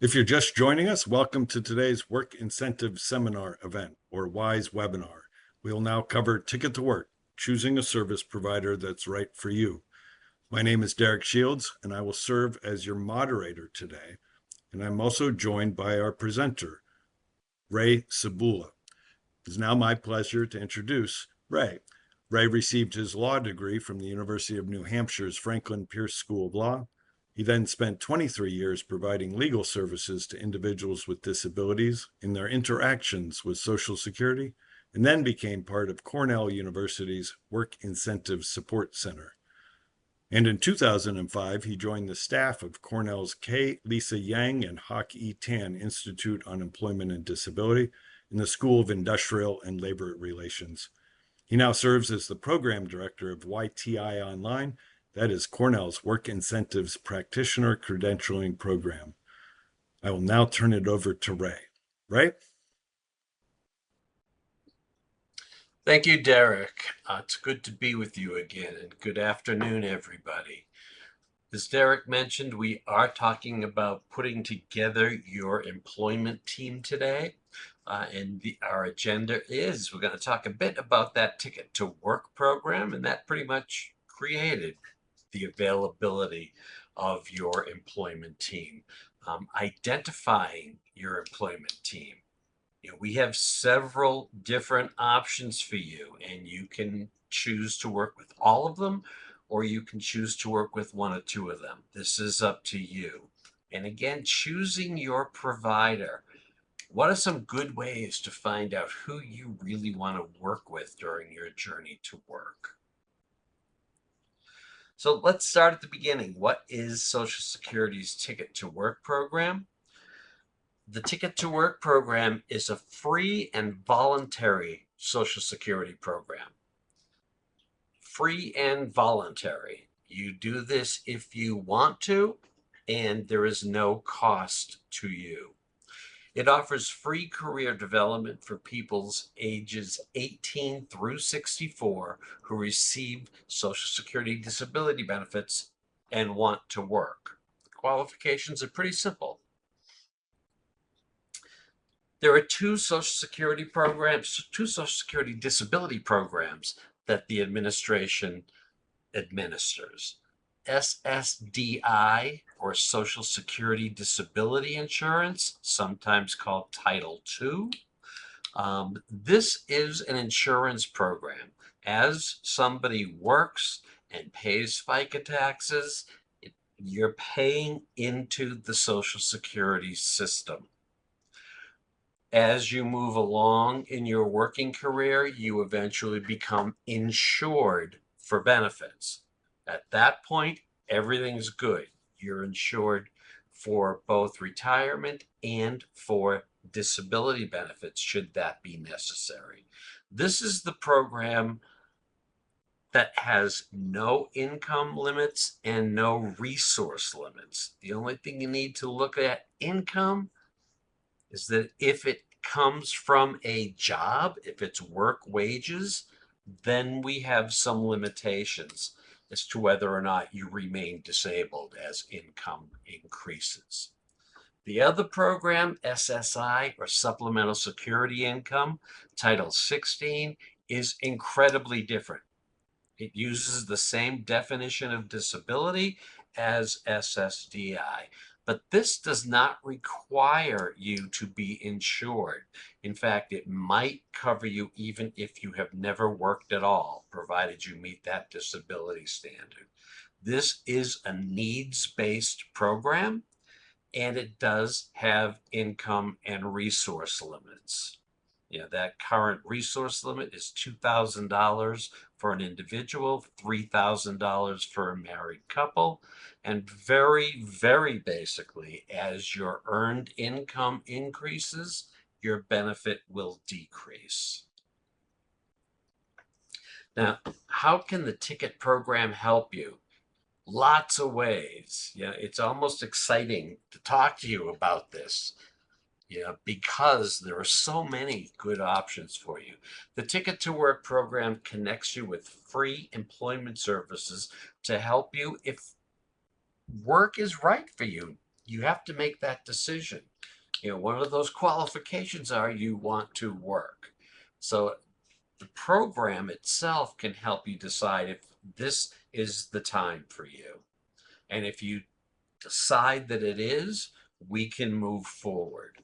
If you're just joining us, welcome to today's Work Incentive Seminar event, or WISE webinar. We'll now cover Ticket to Work, choosing a service provider that's right for you. My name is Derek Shields, and I will serve as your moderator today. And I'm also joined by our presenter, Ray Cebula. It's now my pleasure to introduce Ray. Ray received his law degree from the University of New Hampshire's Franklin Pierce School of Law. He then spent 23 years providing legal services to individuals with disabilities in their interactions with Social Security, and then became part of Cornell University's Work Incentive Support Center. And in 2005, he joined the staff of Cornell's K. Lisa Yang and Hock E. Tan Institute on Employment and Disability in the School of Industrial and Labor Relations. He now serves as the program director of YTI Online, that is Cornell's Work Incentives Practitioner Credentialing Program. I will now turn it over to Ray. Ray? Thank you, Derek. It's good to be with you again, and good afternoon, everybody. As Derek mentioned, we are talking about putting together your employment team today. Our agenda is we're going to talk a bit about that Ticket to Work program, and that pretty much created the availability of your employment team. Identifying your employment team. We have several different options for you, and you can choose to work with all of them, or you can choose to work with one or two of them. This is up to you. And again, choosing your provider. What are some good ways to find out who you really want to work with during your journey to work? So let's start at the beginning. What is Social Security's Ticket to Work program? The Ticket to Work program is a free and voluntary Social Security program. Free and voluntary. You do this if you want to, and there is no cost to you. It offers free career development for people's ages 18 through 64 who receive Social Security disability benefits and want to work. The qualifications are pretty simple. There are two Social Security disability programs that the administration administers. SSDI, or Social Security Disability Insurance, sometimes called Title II. This is an insurance program. As somebody works and pays FICA taxes, you're paying into the Social Security system. As you move along in your working career, you eventually become insured for benefits. At that point, everything's good. You're insured for both retirement and for disability benefits, should that be necessary. This is the program that has no income limits and no resource limits. The only thing you need to look at income is that if it comes from a job, if it's work wages, then we have some limitations as to whether or not you remain disabled as income increases. The other program, SSI, or Supplemental Security Income, Title 16, is incredibly different. It uses the same definition of disability as SSDI, but this does not require you to be insured. In fact, it might cover you even if you have never worked at all, provided you meet that disability standard. This is a needs-based program, and it does have income and resource limits. That current resource limit is $2,000 for an individual, $3,000 for a married couple, and very, very basically, as your earned income increases, your benefit will decrease. Now, how can the ticket program help you? Lots of ways. It's almost exciting to talk to you about this. Because there are so many good options for you. The Ticket to Work program connects you with free employment services to help you if work is right for you. you have to make that decision. One of those qualifications are you want to work. So the program itself can help you decide if this is the time for you. And if you decide that it is, we can move forward.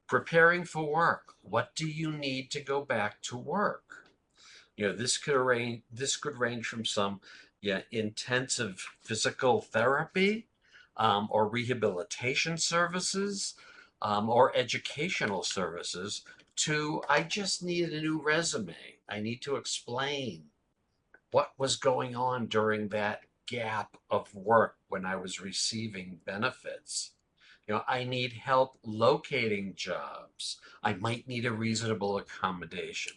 Preparing for work. What do you need to go back to work? This could range from some intensive physical therapy, or rehabilitation services, or educational services, to I just need a new resume. I need to explain what was going on during that gap of work when I was receiving benefits. I need help locating jobs. I might need a reasonable accommodation.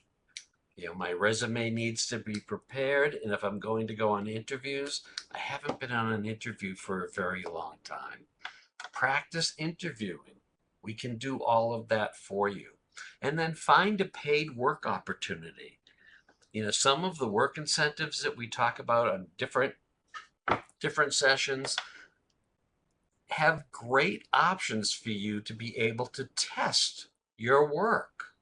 My resume needs to be prepared, and if I'm going to go on interviews, I haven't been on an interview for a very long time. Practice interviewing. We can do all of that for you. And then find a paid work opportunity. Some of the work incentives that we talk about on different sessions have great options for you to be able to test your work.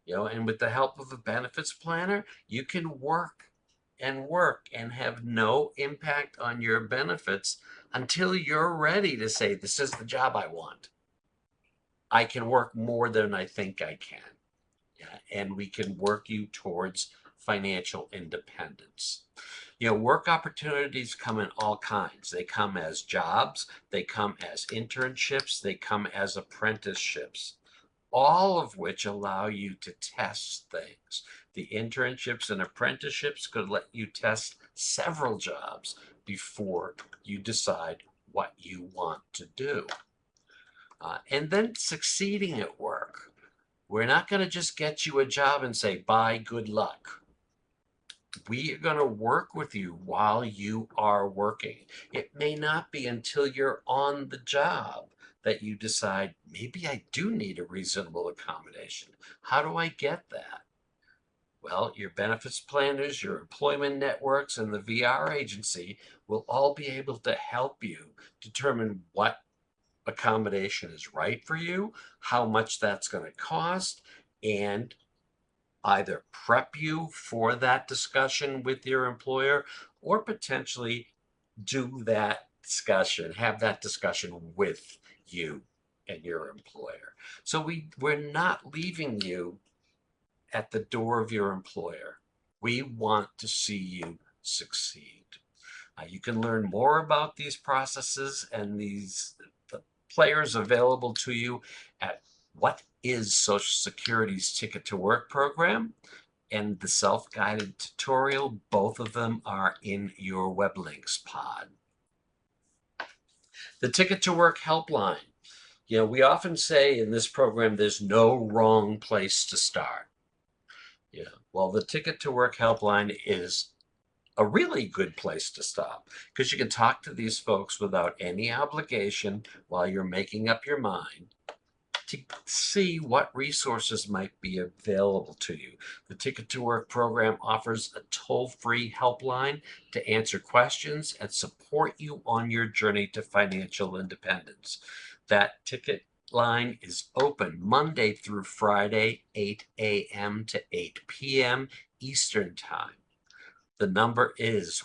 And with the help of a benefits planner, you can work and have no impact on your benefits until you're ready to say, this is the job I want. I can work more than I think I can. And we can work you towards financial independence. Work opportunities come in all kinds. They come as jobs, they come as internships, they come as apprenticeships, all of which allow you to test things. The internships and apprenticeships could let you test several jobs before you decide what you want to do. And then succeeding at work. We're not going to just get you a job and say, bye, good luck. We are going to work with you while you are working. It may not be until you're on the job that you decide, maybe I do need a reasonable accommodation. How do I get that? Well, your benefits planners, your employment networks, and the VR agency will all be able to help you determine what accommodation is right for you, how much that's going to cost, and either prep you for that discussion with your employer, or potentially have that discussion with you and your employer. So we're not leaving you at the door of your employer. We want to see you succeed. You can learn more about these processes and the players available to you at What is Social Security's Ticket to Work program and the self-guided tutorial. Both of them are in your web links pod. The Ticket to Work helpline. We often say in this program, there's no wrong place to start. Well, the Ticket to Work helpline is a really good place to stop, because you can talk to these folks without any obligation while you're making up your mind to see what resources might be available to you. The Ticket to Work program offers a toll-free helpline to answer questions and support you on your journey to financial independence. That ticket line is open Monday through Friday, 8 a.m. to 8 p.m. Eastern Time. The number is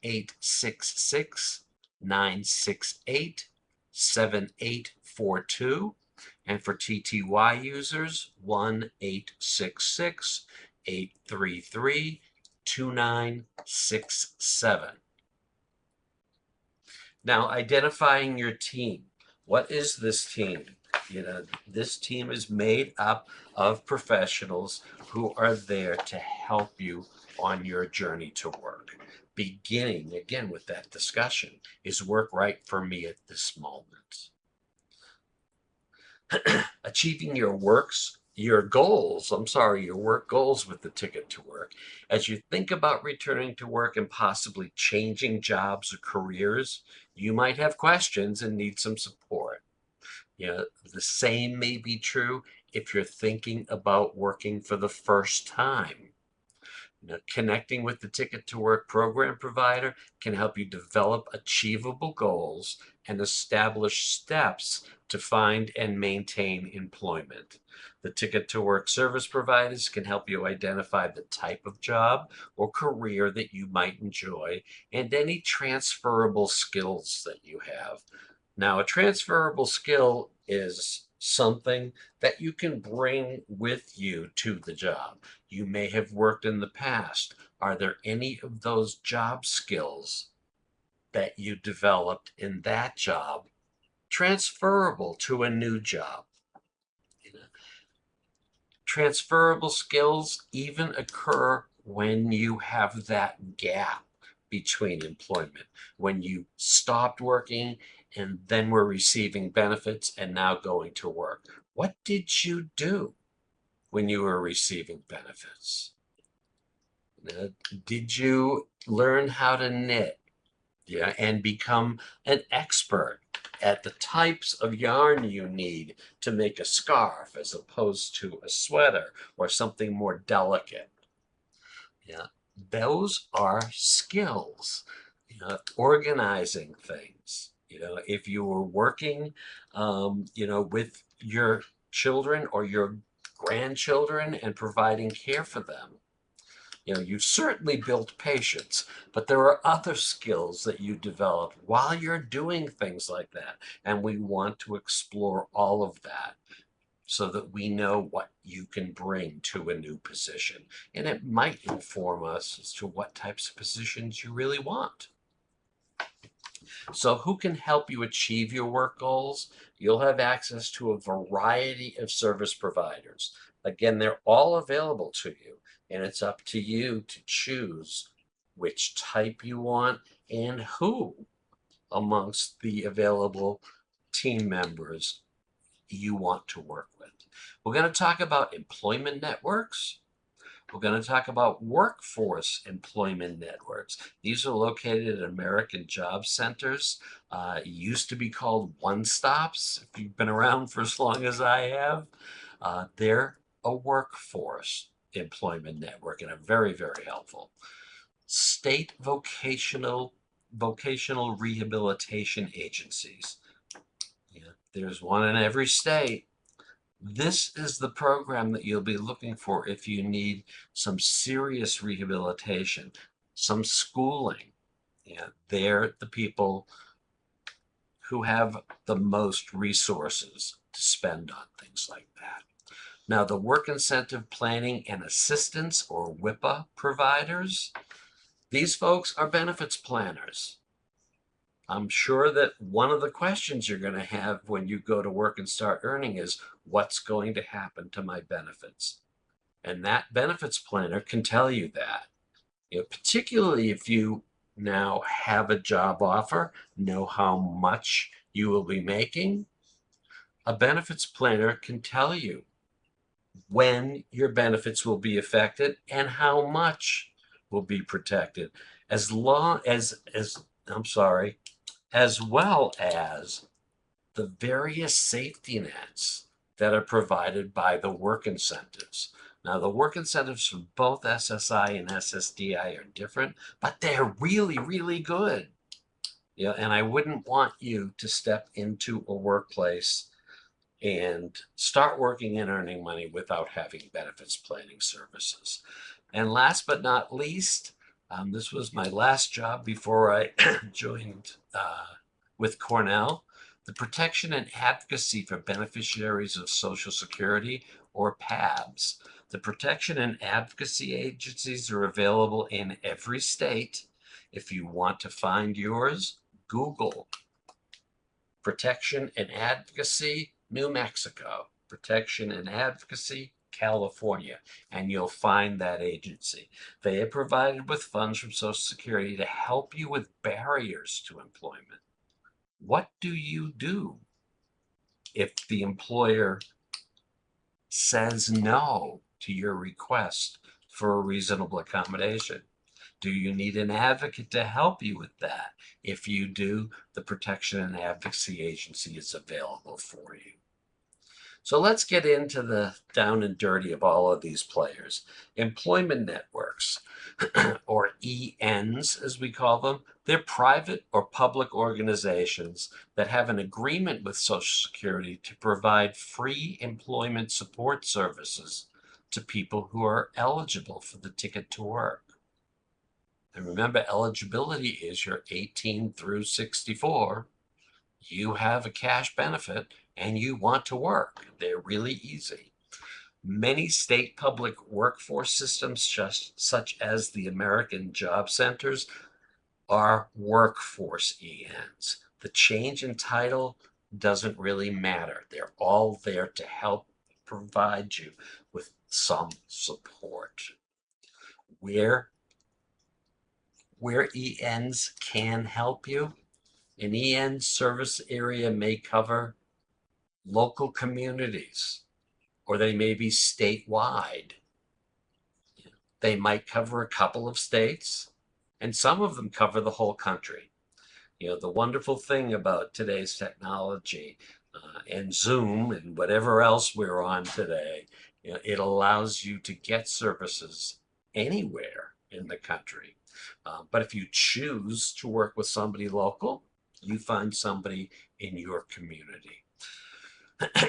1-866-968-7842. And for TTY users, 1-866-833-2967. Now, identifying your team. What is this team? This team is made up of professionals who are there to help you on your journey to work. Beginning again with that discussion, is work right for me at this moment? Achieving your work goals with the Ticket to Work. As you think about returning to work and possibly changing jobs or careers, you might have questions and need some support. The same may be true if you're thinking about working for the first time. Connecting with the Ticket to Work program provider can help you develop achievable goals and establish steps to find and maintain employment. The Ticket to Work service providers can help you identify the type of job or career that you might enjoy and any transferable skills that you have. Now, a transferable skill is something that you can bring with you to the job. You may have worked in the past. Are there any of those job skills that you developed in that job transferable to a new job? Transferable skills even occur when you have that gap between employment, when you stopped working and then were receiving benefits and now going to work. What did you do when you were receiving benefits? Did you learn how to knit? Yeah, and become an expert at the types of yarn you need to make a scarf as opposed to a sweater or something more delicate. Yeah, those are skills. Organizing things. If you were working, with your children or your grandchildren and providing care for them, you certainly built patience, but there are other skills that you develop while you're doing things like that. And we want to explore all of that so that we know what you can bring to a new position. And it might inform us as to what types of positions you really want. So who can help you achieve your work goals? You'll have access to a variety of service providers. Again, they're all available to you, and it's up to you to choose which type you want and who amongst the available team members you want to work with. We're going to talk about employment networks. We're going to talk about workforce employment networks. These are located at American Job Centers. Used to be called one-stops, if you've been around for as long as I have. They're a workforce employment network and are very, very helpful. State vocational rehabilitation agencies. There's one in every state. This is the program that you'll be looking for if you need some serious rehabilitation, some schooling. They're the people who have the most resources to spend on things like that. Now, the Work Incentive Planning and Assistance, or WIPA providers, these folks are benefits planners. I'm sure that one of the questions you're going to have when you go to work and start earning is, what's going to happen to my benefits? And that benefits planner can tell you that. Particularly if you now have a job offer, know how much you will be making, a benefits planner can tell you when your benefits will be affected and how much will be protected, as long as as well as the various safety nets that are provided by the work incentives. Now, the work incentives for both SSI and SSDI are different, but they're really, really good. And I wouldn't want you to step into a workplace and start working and earning money without having benefits planning services. And last but not least, this was my last job before I joined with Cornell, the protection and advocacy for beneficiaries of Social Security, or PABs. The protection and advocacy agencies are available in every state. If you want to find yours, Google Protection and Advocacy, New Mexico, Protection and Advocacy, California, and you'll find that agency. They are provided with funds from Social Security to help you with barriers to employment. What do you do if the employer says no to your request for a reasonable accommodation? Do you need an advocate to help you with that? If you do, the Protection and Advocacy Agency is available for you. So let's get into the down and dirty of all of these players. Employment networks, or ENs as we call them, they're private or public organizations that have an agreement with Social Security to provide free employment support services to people who are eligible for the ticket to work. And remember, eligibility is you're 18 through 64. You have a cash benefit and you want to work. They're really easy. Many state public workforce systems, just such as the American Job Centers, are workforce ENs. The change in title doesn't really matter. They're all there to help provide you with some support. Where ENs can help you, an EN service area may cover local communities, or they may be statewide. They might cover a couple of states, and some of them cover the whole country. The wonderful thing about today's technology and Zoom and whatever else we're on today, it allows you to get services anywhere in the country. But if you choose to work with somebody local, you find somebody in your community.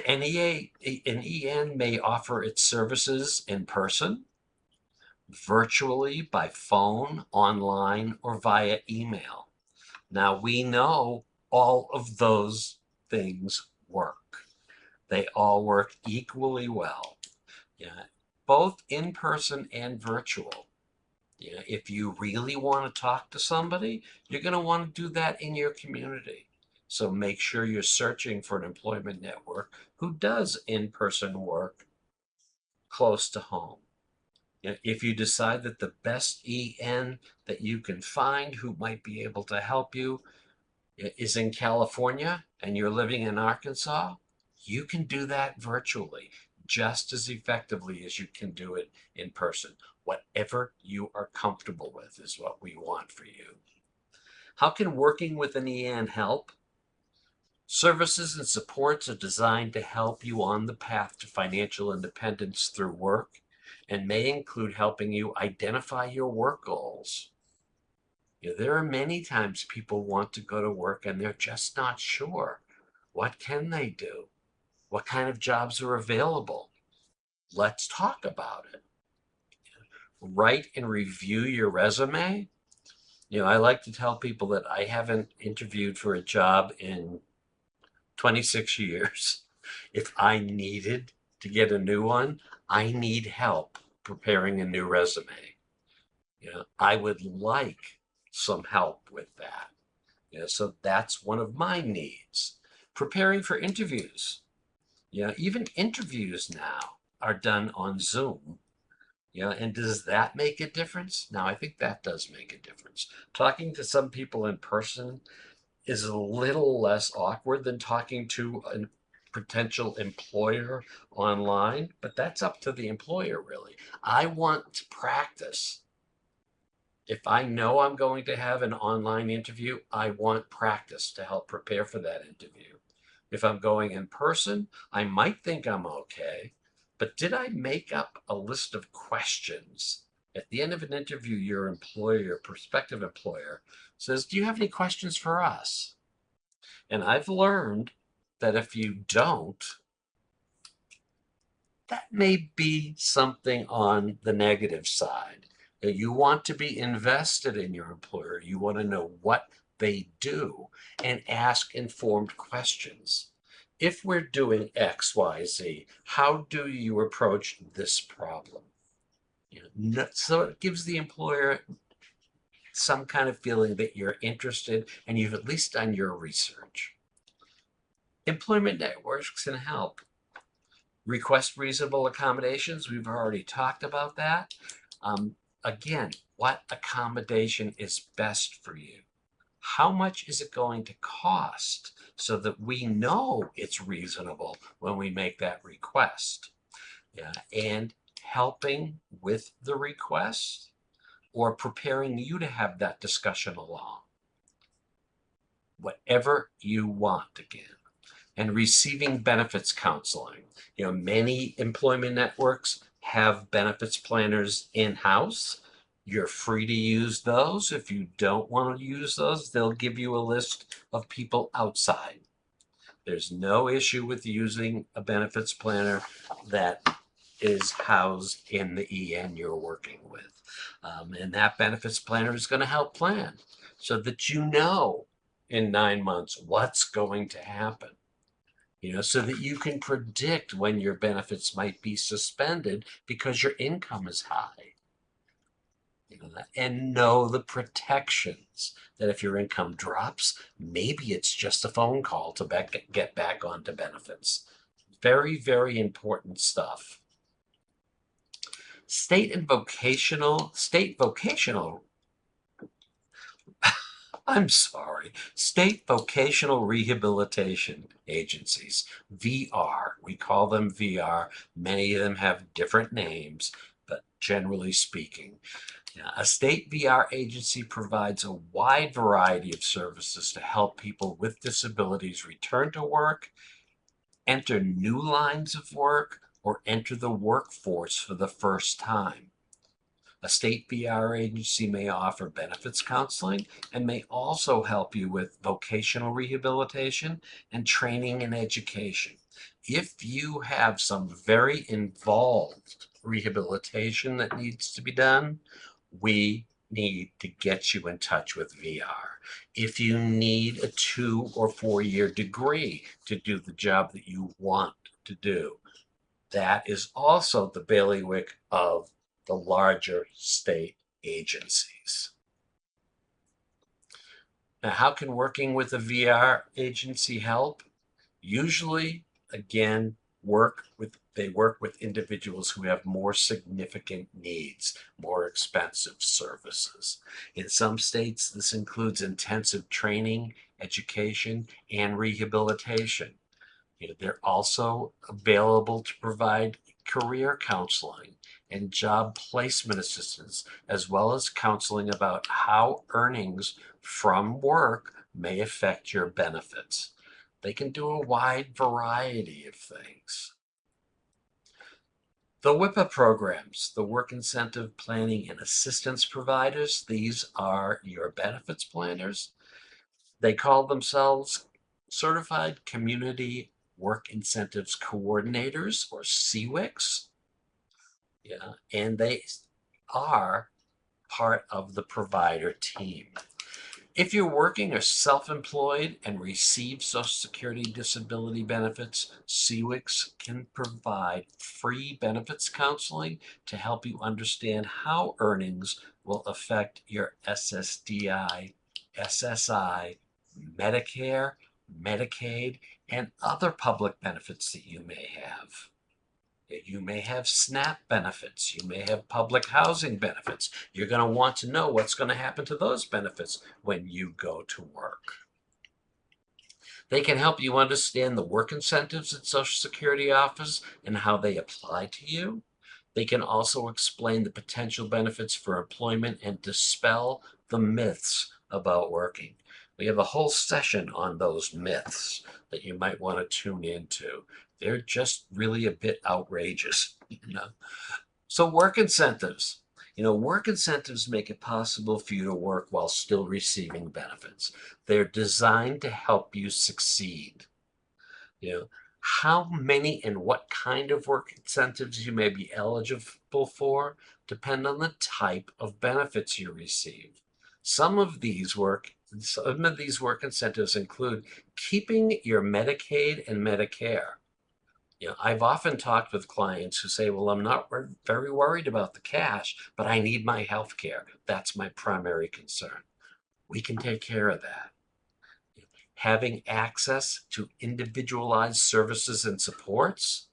An EN may offer its services in person, virtually, by phone, online, or via email. Now, we know all of those things work. They all work equally well, yeah, both in person and virtual. Yeah, if you really want to talk to somebody, you're going to want to do that in your community. So make sure you're searching for an employment network who does in-person work close to home. If you decide that the best EN that you can find who might be able to help you is in California and you're living in Arkansas, you can do that virtually just as effectively as you can do it in person. Whatever you are comfortable with is what we want for you. How can working with an EN help? Services and supports are designed to help you on the path to financial independence through work and may include helping you identify your work goals. There are many times people want to go to work and they're just not sure. What can they do? What kind of jobs are available? Let's talk about it. Write and review your resume. I like to tell people that I haven't interviewed for a job in 26 years. If I needed to get a new one, I need help preparing a new resume. I would like some help with that. So that's one of my needs. Preparing for interviews. Even interviews now are done on Zoom. And does that make a difference? Now, I think that does make a difference. Talking to some people in person is a little less awkward than talking to a potential employer online, but that's up to the employer, really. I want to practice. If I know I'm going to have an online interview, I want practice to help prepare for that interview. If I'm going in person, I might think I'm okay, but did I make up a list of questions? At the end of an interview, your employer, your prospective employer, says, "Do you have any questions for us?" And I've learned that if you don't, that may be something on the negative side. You want to be invested in your employer. You want to know what they do and ask informed questions. If we're doing X, Y, Z, how do you approach this problem? So it gives the employer some kind of feeling that you're interested and you've at least done your research. Employment networks can help. Request reasonable accommodations. We've already talked about that. Again, what accommodation is best for you? How much is it going to cost so that we know it's reasonable when we make that request? And helping with the request or preparing you to have that discussion along. Whatever you want, again. and receiving benefits counseling. Many employment networks have benefits planners in-house. You're free to use those. If you don't want to use those, they'll give you a list of people outside. There's no issue with using a benefits planner that is housed in the EN you're working with. And that benefits planner is going to help plan so that you know in 9 months what's going to happen. So that you can predict when your benefits might be suspended because your income is high. And know the protections that if your income drops, maybe it's just a phone call to get back onto benefits. Very, very important stuff. State vocational rehabilitation agencies, VR. We call them VR. Many of them have different names, but generally speaking, a state VR agency provides a wide variety of services to help people with disabilities return to work, enter new lines of work, or enter the workforce for the first time. A state VR agency may offer benefits counseling and may also help you with vocational rehabilitation and training and education. If you have some very involved rehabilitation that needs to be done, we need to get you in touch with VR. If you need a 2 or 4 year degree to do the job that you want to do, that is also the bailiwick of the larger state agencies. Now, how can working with a VR agency help? Usually, again, they work with individuals who have more significant needs, more expensive services. In some states, this includes intensive training, education, and rehabilitation. They're also available to provide career counseling and job placement assistance, as well as counseling about how earnings from work may affect your benefits. They can do a wide variety of things. The WIPA programs, the Work Incentive Planning and Assistance Providers, these are your benefits planners. They call themselves Certified Community Work Incentives Coordinators, or CWICs. And they are part of the provider team. If you're working or self-employed and receive Social Security disability benefits, CWICs can provide free benefits counseling to help you understand how earnings will affect your SSDI, SSI, Medicare, Medicaid, and other public benefits that you may have. You may have SNAP benefits. You may have public housing benefits. You're going to want to know what's going to happen to those benefits when you go to work. They can help you understand the work incentives at Social Security office and how they apply to you. They can also explain the potential benefits for employment and dispel the myths about working. We have a whole session on those myths that you might want to tune into. They're just really a bit outrageous. So work incentives. Work incentives make it possible for you to work while still receiving benefits. They're designed to help you succeed. How many and what kind of work incentives you may be eligible for depend on the type of benefits you receive. Some of these work incentives include keeping your Medicaid and Medicare. I've often talked with clients who say, well, I'm not very worried about the cash, but I need my health care. That's my primary concern. We can take care of that. Having access to individualized services and supports.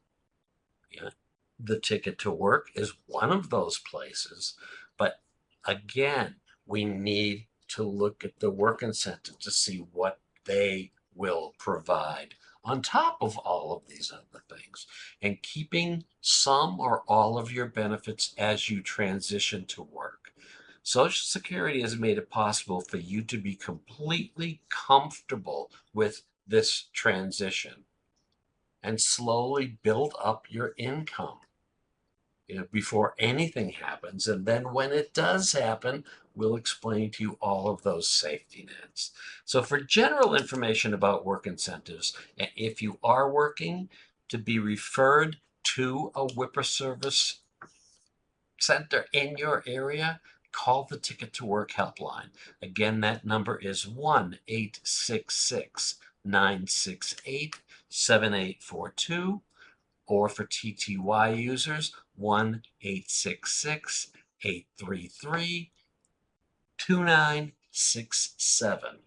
The Ticket to Work is one of those places. But again, we need to look at the work incentive to see what they will provide on top of all of these other things, and keeping some or all of your benefits as you transition to work. Social Security has made it possible for you to be completely comfortable with this transition. and slowly build up your income, before anything happens. And then when it does happen, we'll explain to you all of those safety nets. So for general information about work incentives, and if you are working, to be referred to a WIPA service center in your area, call the Ticket to Work helpline. Again, that number is 1-866-968-7842. Or for TTY users, 1-866-833-2967.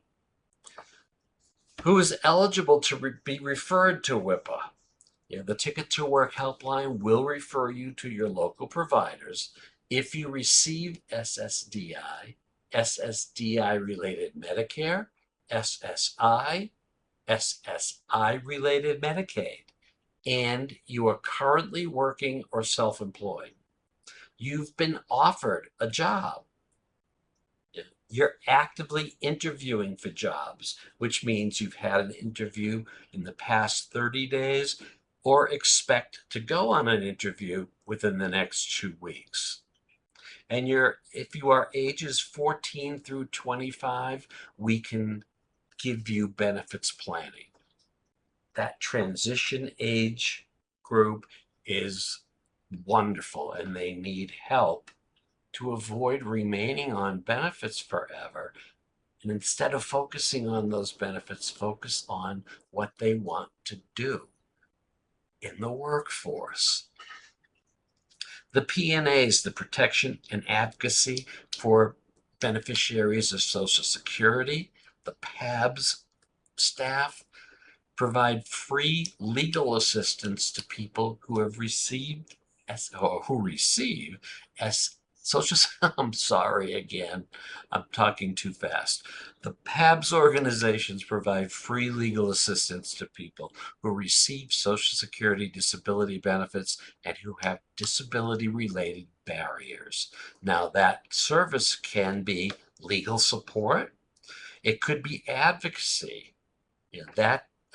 Who is eligible to be referred to WIPA? The Ticket to Work helpline will refer you to your local providers if you receive SSDI, SSDI-related Medicare, SSI, SSI-related Medicaid, and you are currently working or self-employed. You've been offered a job. You're actively interviewing for jobs, which means you've had an interview in the past 30 days or expect to go on an interview within the next 2 weeks. And if you are ages 14 through 25, we can give you benefits planning. That transition age group is wonderful, and they need help to avoid remaining on benefits forever. And instead of focusing on those benefits, focus on what they want to do in the workforce. The PNAs, the Protection and Advocacy for Beneficiaries of Social Security, the PABS staff, provide free legal assistance to people who have received or who receive social. I'm sorry again, I'm talking too fast. The PABS organizations provide free legal assistance to people who receive Social Security disability benefits and who have disability-related barriers. Now, that service can be legal support. It could be advocacy.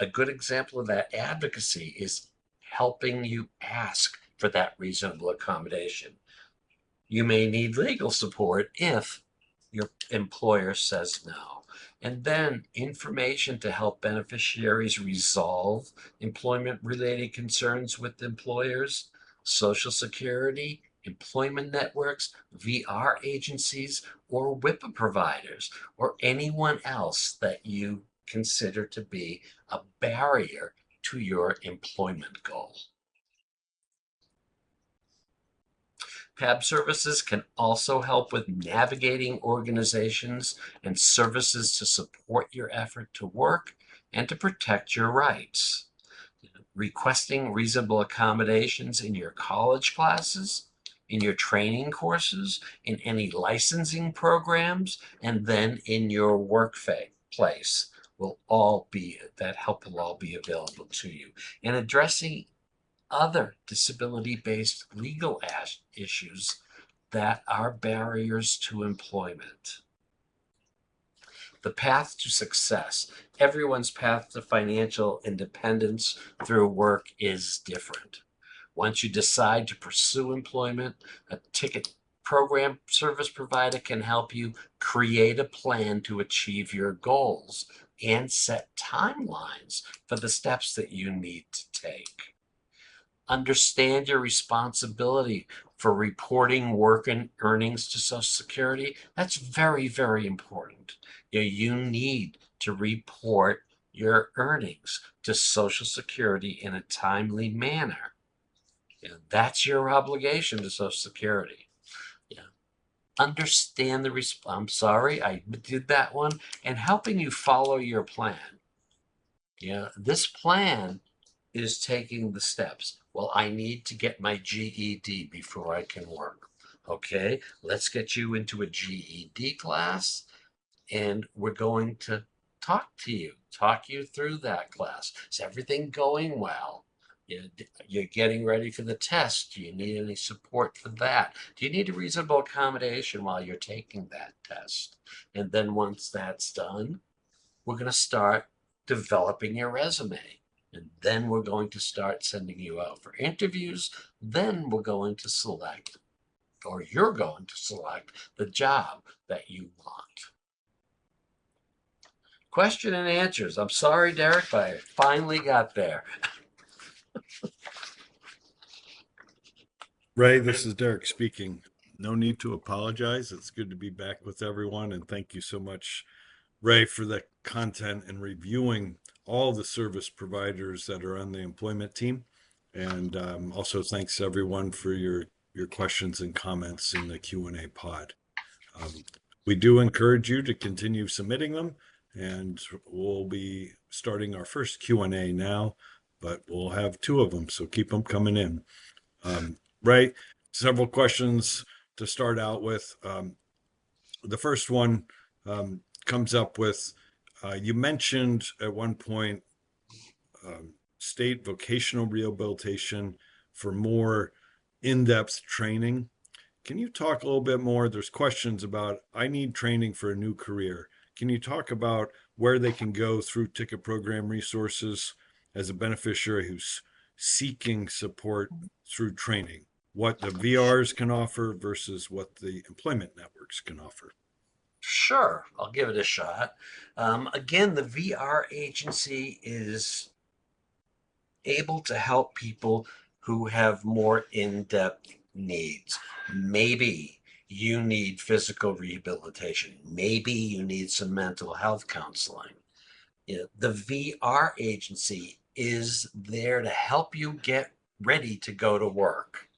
A good example of that advocacy is helping you ask for that reasonable accommodation. You may need legal support if your employer says no. And then information to help beneficiaries resolve employment-related concerns with employers, Social Security, employment networks, VR agencies, or WIPA providers, or anyone else that you consider to be a barrier to your employment goal. PAB services can also help with navigating organizations and services to support your effort to work and to protect your rights. Requesting reasonable accommodations in your college classes, in your training courses, in any licensing programs, and then in your workplace that help will all be available to you. And addressing other disability-based legal issues that are barriers to employment. The path to success. Everyone's path to financial independence through work is different. Once you decide to pursue employment, a ticket program service provider can help you create a plan to achieve your goals and set timelines for the steps that you need to take. Understand your responsibility for reporting work and earnings to Social Security. That's very, very important. You need to report your earnings to Social Security in a timely manner. That's your obligation to Social Security. Understand I'm sorry, I did that one. And helping you follow your plan. This plan is taking the steps. Well, I need to get my GED before I can work. Okay, let's get you into a GED class, and we're going to talk you through that class. Is everything going well? You're getting ready for the test. Do you need any support for that? Do you need a reasonable accommodation while you're taking that test? And then once that's done, we're going to start developing your resume. And then we're going to start sending you out for interviews. Then we're going to select, or you're going to select, the job that you want. Question and answers. I'm sorry, Derek, but I finally got there. Ray, this is Derek speaking. No need to apologize. It's good to be back with everyone. And thank you so much, Ray, for the content and reviewing all the service providers that are on the employment team. And also thanks everyone for your questions and comments in the Q&A pod. We do encourage you to continue submitting them, and we'll be starting our first Q&A now, but we'll have two of them, so keep them coming in. Ray, several questions to start out with. The first one comes up with, you mentioned at one point state vocational rehabilitation for more in-depth training. Can you talk a little bit more? There's questions about, I need training for a new career. Can you talk about where they can go through ticket program resources as a beneficiary who's seeking support through training? What the VRs can offer versus what the employment networks can offer? Sure, I'll give it a shot. Again, the VR agency is able to help people who have more in-depth needs. Maybe you need physical rehabilitation. Maybe you need some mental health counseling. The VR agency is there to help you get ready to go to work.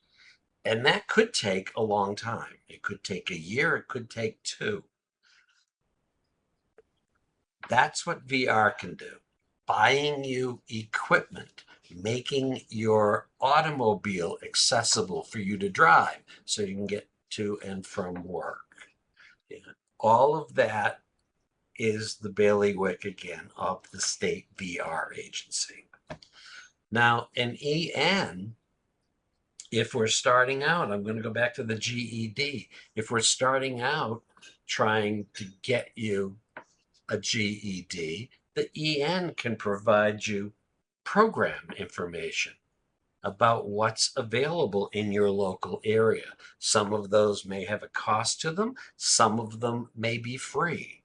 And that could take a long time. It could take a year, it could take two. That's what VR can do. Buying you equipment, making your automobile accessible for you to drive so you can get to and from work. Yeah. All of that is the bailiwick again of the state VR agency. Now, an EN, if we're starting out, I'm going to go back to the GED. If we're starting out trying to get you a GED, the EN can provide you program information about what's available in your local area. Some of those may have a cost to them. Some of them may be free.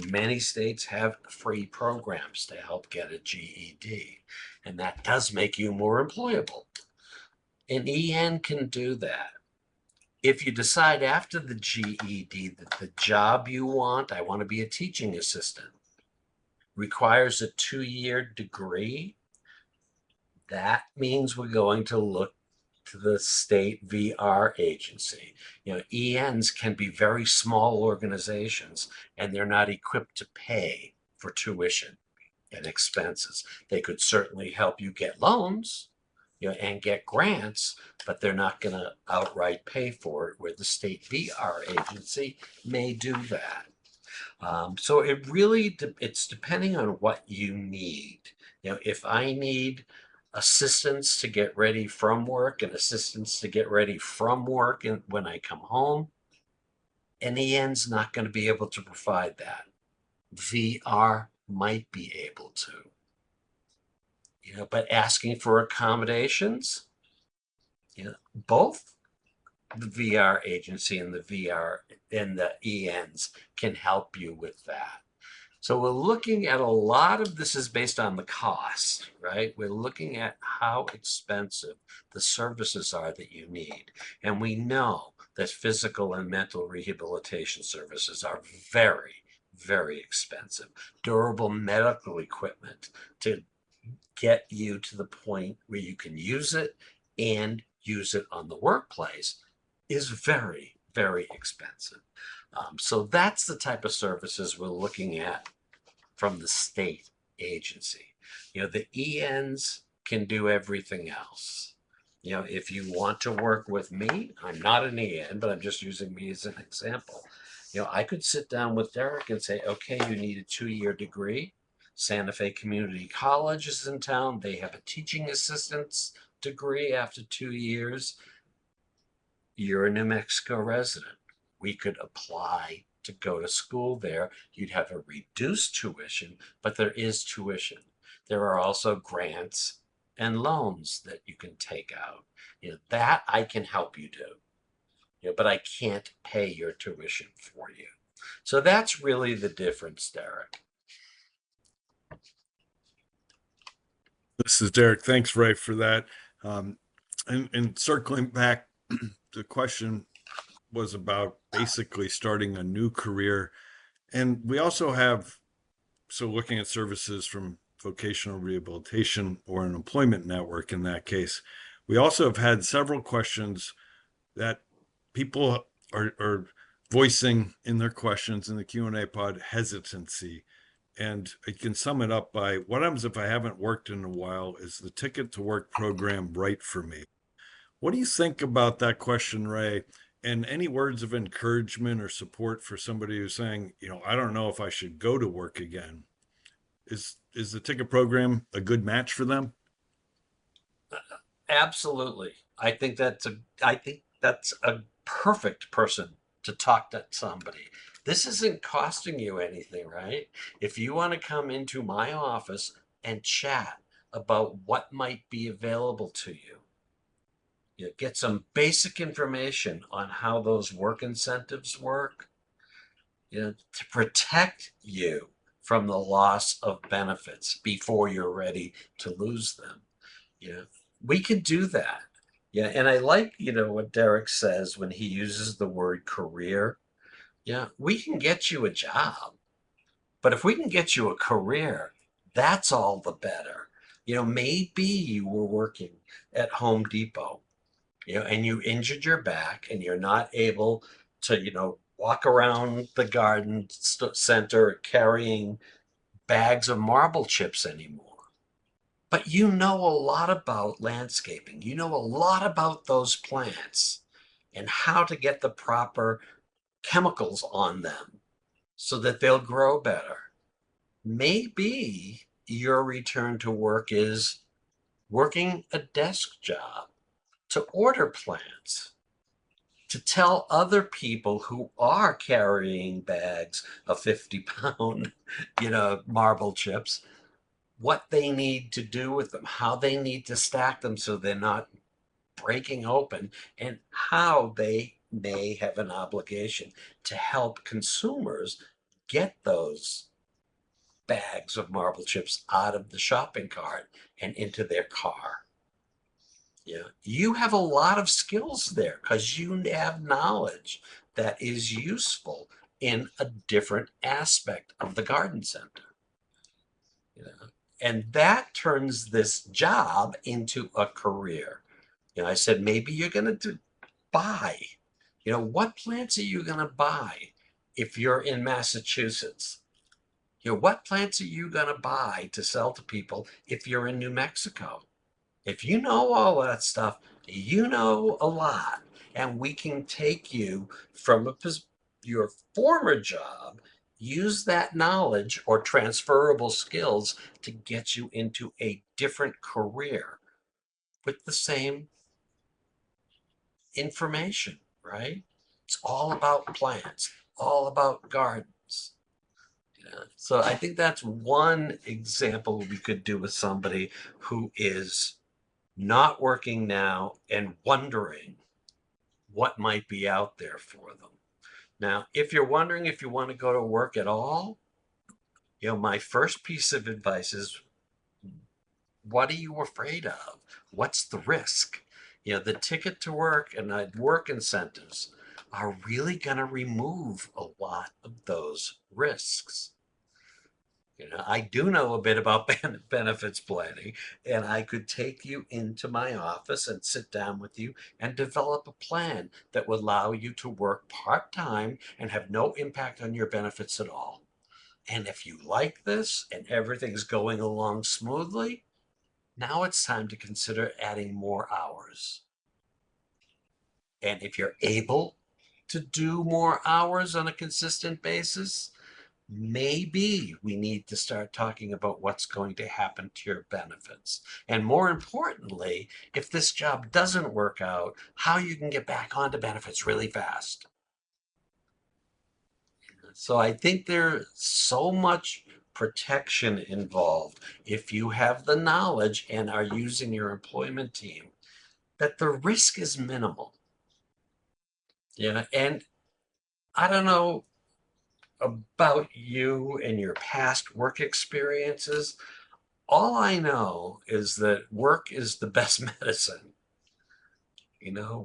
Many states have free programs to help get a GED, and that does make you more employable. An EN can do that. If you decide after the GED that the job you want, I want to be a teaching assistant, requires a 2-year degree, that means we're going to look to the state VR agency. ENs can be very small organizations, and they're not equipped to pay for tuition and expenses. They could certainly help you get loans, and get grants, but they're not going to outright pay for it, where the state VR agency may do that. So it's depending on what you need. If I need assistance to get ready from work and assistance to get ready from work and when I come home, NEN's not going to be able to provide that. VR might be able to. But asking for accommodations, both the VR agency and the VR and the ENs can help you with that. So we're looking at a lot of this is based on the cost, right? We're looking at how expensive the services are that you need. And we know that physical and mental rehabilitation services are very, very expensive. Durable medical equipment to get you to the point where you can use it and use it on the workplace is very, very expensive. So that's the type of services we're looking at from the state agency. The ENs can do everything else. If you want to work with me, I'm not an EN, but I'm just using me as an example. I could sit down with Derek and say, okay, you need a 2-year degree. Santa Fe Community College is in town. They have a teaching assistance degree after 2 years. You're a New Mexico resident. We could apply to go to school there. You'd have a reduced tuition, but there is tuition. There are also grants and loans that you can take out. That I can help you do, but I can't pay your tuition for you. So that's really the difference, Derek. This is Derek. Thanks, Ray, for that. Um, and circling back, the question was about basically starting a new career. And we also have, so looking at services from vocational rehabilitation or an employment network in that case, we also have had several questions that people are voicing in their questions in the Q&A pod hesitancy. And I can sum it up by what happens if I haven't worked in a while? Is the Ticket to Work program right for me? What do you think about that question, Ray? And any words of encouragement or support for somebody who's saying, I don't know if I should go to work again. Is the ticket program a good match for them? Absolutely. I think that's a perfect person to talk to somebody. This isn't costing you anything, right? If you want to come into my office and chat about what might be available to you, get some basic information on how those work incentives work, to protect you from the loss of benefits before you're ready to lose them. Yeah, we can do that. Yeah, and I like, what Derek says when he uses the word career. Yeah, we can get you a job, but if we can get you a career, that's all the better. Maybe you were working at Home Depot, and you injured your back and you're not able to, walk around the garden center carrying bags of marble chips anymore. But you know a lot about landscaping. You know a lot about those plants and how to get the proper chemicals on them so that they'll grow better. Maybe your return to work is working a desk job to order plants, to tell other people who are carrying bags of 50-pound, marble chips, what they need to do with them, how they need to stack them so they're not breaking open, and how they may have an obligation to help consumers get those bags of marble chips out of the shopping cart and into their car. Yeah, you have a lot of skills there because you have knowledge that is useful in a different aspect of the garden center. And that turns this job into a career. I said, maybe you're going to buy. What plants are you going to buy if you're in Massachusetts? What plants are you going to buy to sell to people if you're in New Mexico? If you know all that stuff, you know a lot. And we can take you from your former job, use that knowledge or transferable skills to get you into a different career with the same information, right? It's all about plants, all about gardens. So I think that's one example we could do with somebody who is not working now and wondering what might be out there for them. Now, if you're wondering if you want to go to work at all, my first piece of advice is, what are you afraid of? What's the risk? The ticket to work and the work incentives are really going to remove a lot of those risks. I do know a bit about benefits planning, and I could take you into my office and sit down with you and develop a plan that would allow you to work part-time and have no impact on your benefits at all. And if you like this and everything's going along smoothly, now it's time to consider adding more hours. And if you're able to do more hours on a consistent basis, maybe we need to start talking about what's going to happen to your benefits. And more importantly, if this job doesn't work out, how you can get back onto benefits really fast. So I think there's so much protection involved, if you have the knowledge and are using your employment team, that the risk is minimal. Yeah, and I don't know about you and your past work experiences. All I know is that work is the best medicine.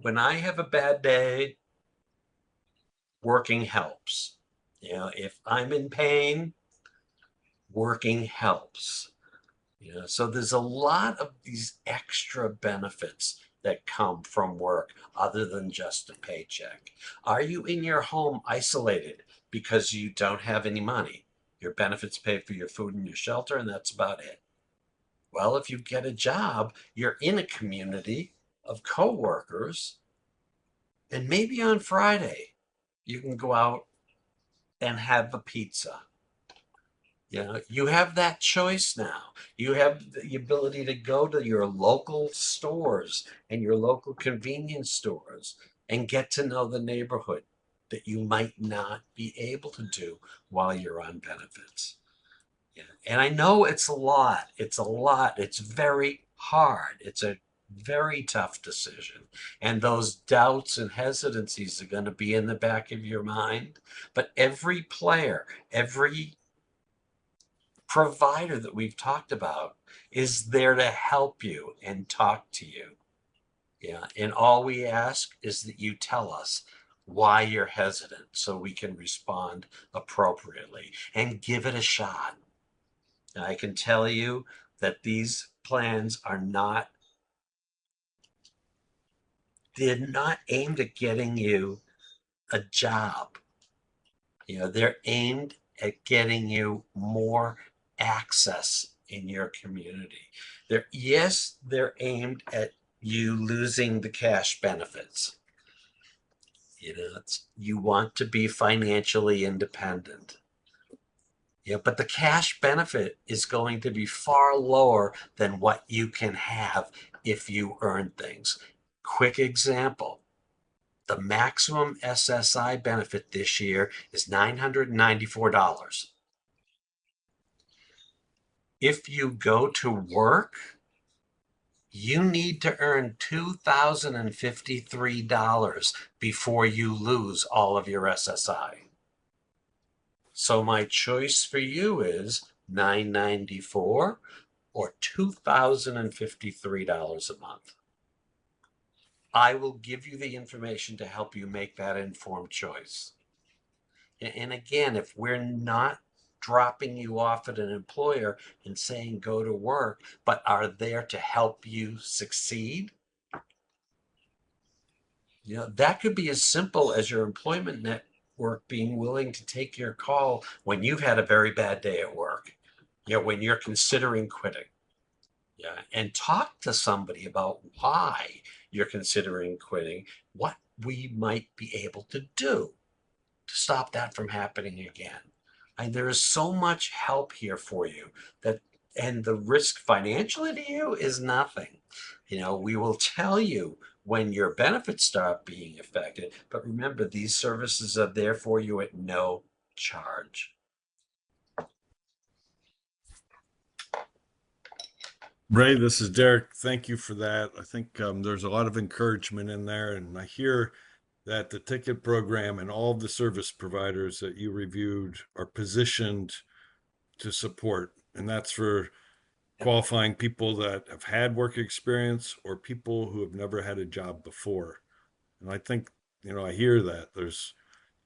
When I have a bad day, working helps. If I'm in pain, working helps. So there's a lot of these extra benefits that come from work other than just a paycheck. Are you in your home isolated because you don't have any money? Your benefits pay for your food and your shelter, and that's about it. Well, if you get a job, you're in a community of coworkers, and maybe on Friday you can go out and have a pizza. You have that choice now. You have the ability to go to your local stores and your local convenience stores and get to know the neighborhood that you might not be able to do while you're on benefits. And I know it's a lot. It's a lot. It's very hard. It's a very tough decision. And those doubts and hesitancies are going to be in the back of your mind. But every player, every provider that we've talked about is there to help you and talk to you. And all we ask is that you tell us why you're hesitant so we can respond appropriately and give it a shot. And I can tell you that these plans they're not aimed at getting you a job. They're aimed at getting you more access in your community. They're aimed at you losing the cash benefits. You want to be financially independent. But the cash benefit is going to be far lower than what you can have if you earn things. Quick example. The maximum SSI benefit this year is $994. If you go to work, you need to earn $2,053 before you lose all of your SSI. So my choice for you is $994 or $2,053 a month. I will give you the information to help you make that informed choice. And again, if we're not dropping you off at an employer and saying go to work, but are there to help you succeed, that could be as simple as your employment network being willing to take your call when you've had a very bad day at work, when you're considering quitting. And talk to somebody about why you're considering quitting, what we might be able to do to stop that from happening again. And there is so much help here for you and the risk financially to you is nothing. We will tell you when your benefits start being affected, but remember, these services are there for you at no charge. Ray, this is Derek. Thank you for that. I think there's a lot of encouragement in there, and I hear that the ticket program and all of the service providers that you reviewed are positioned to support, and that's for qualifying people that have had work experience or people who have never had a job before. And I think, I hear that there's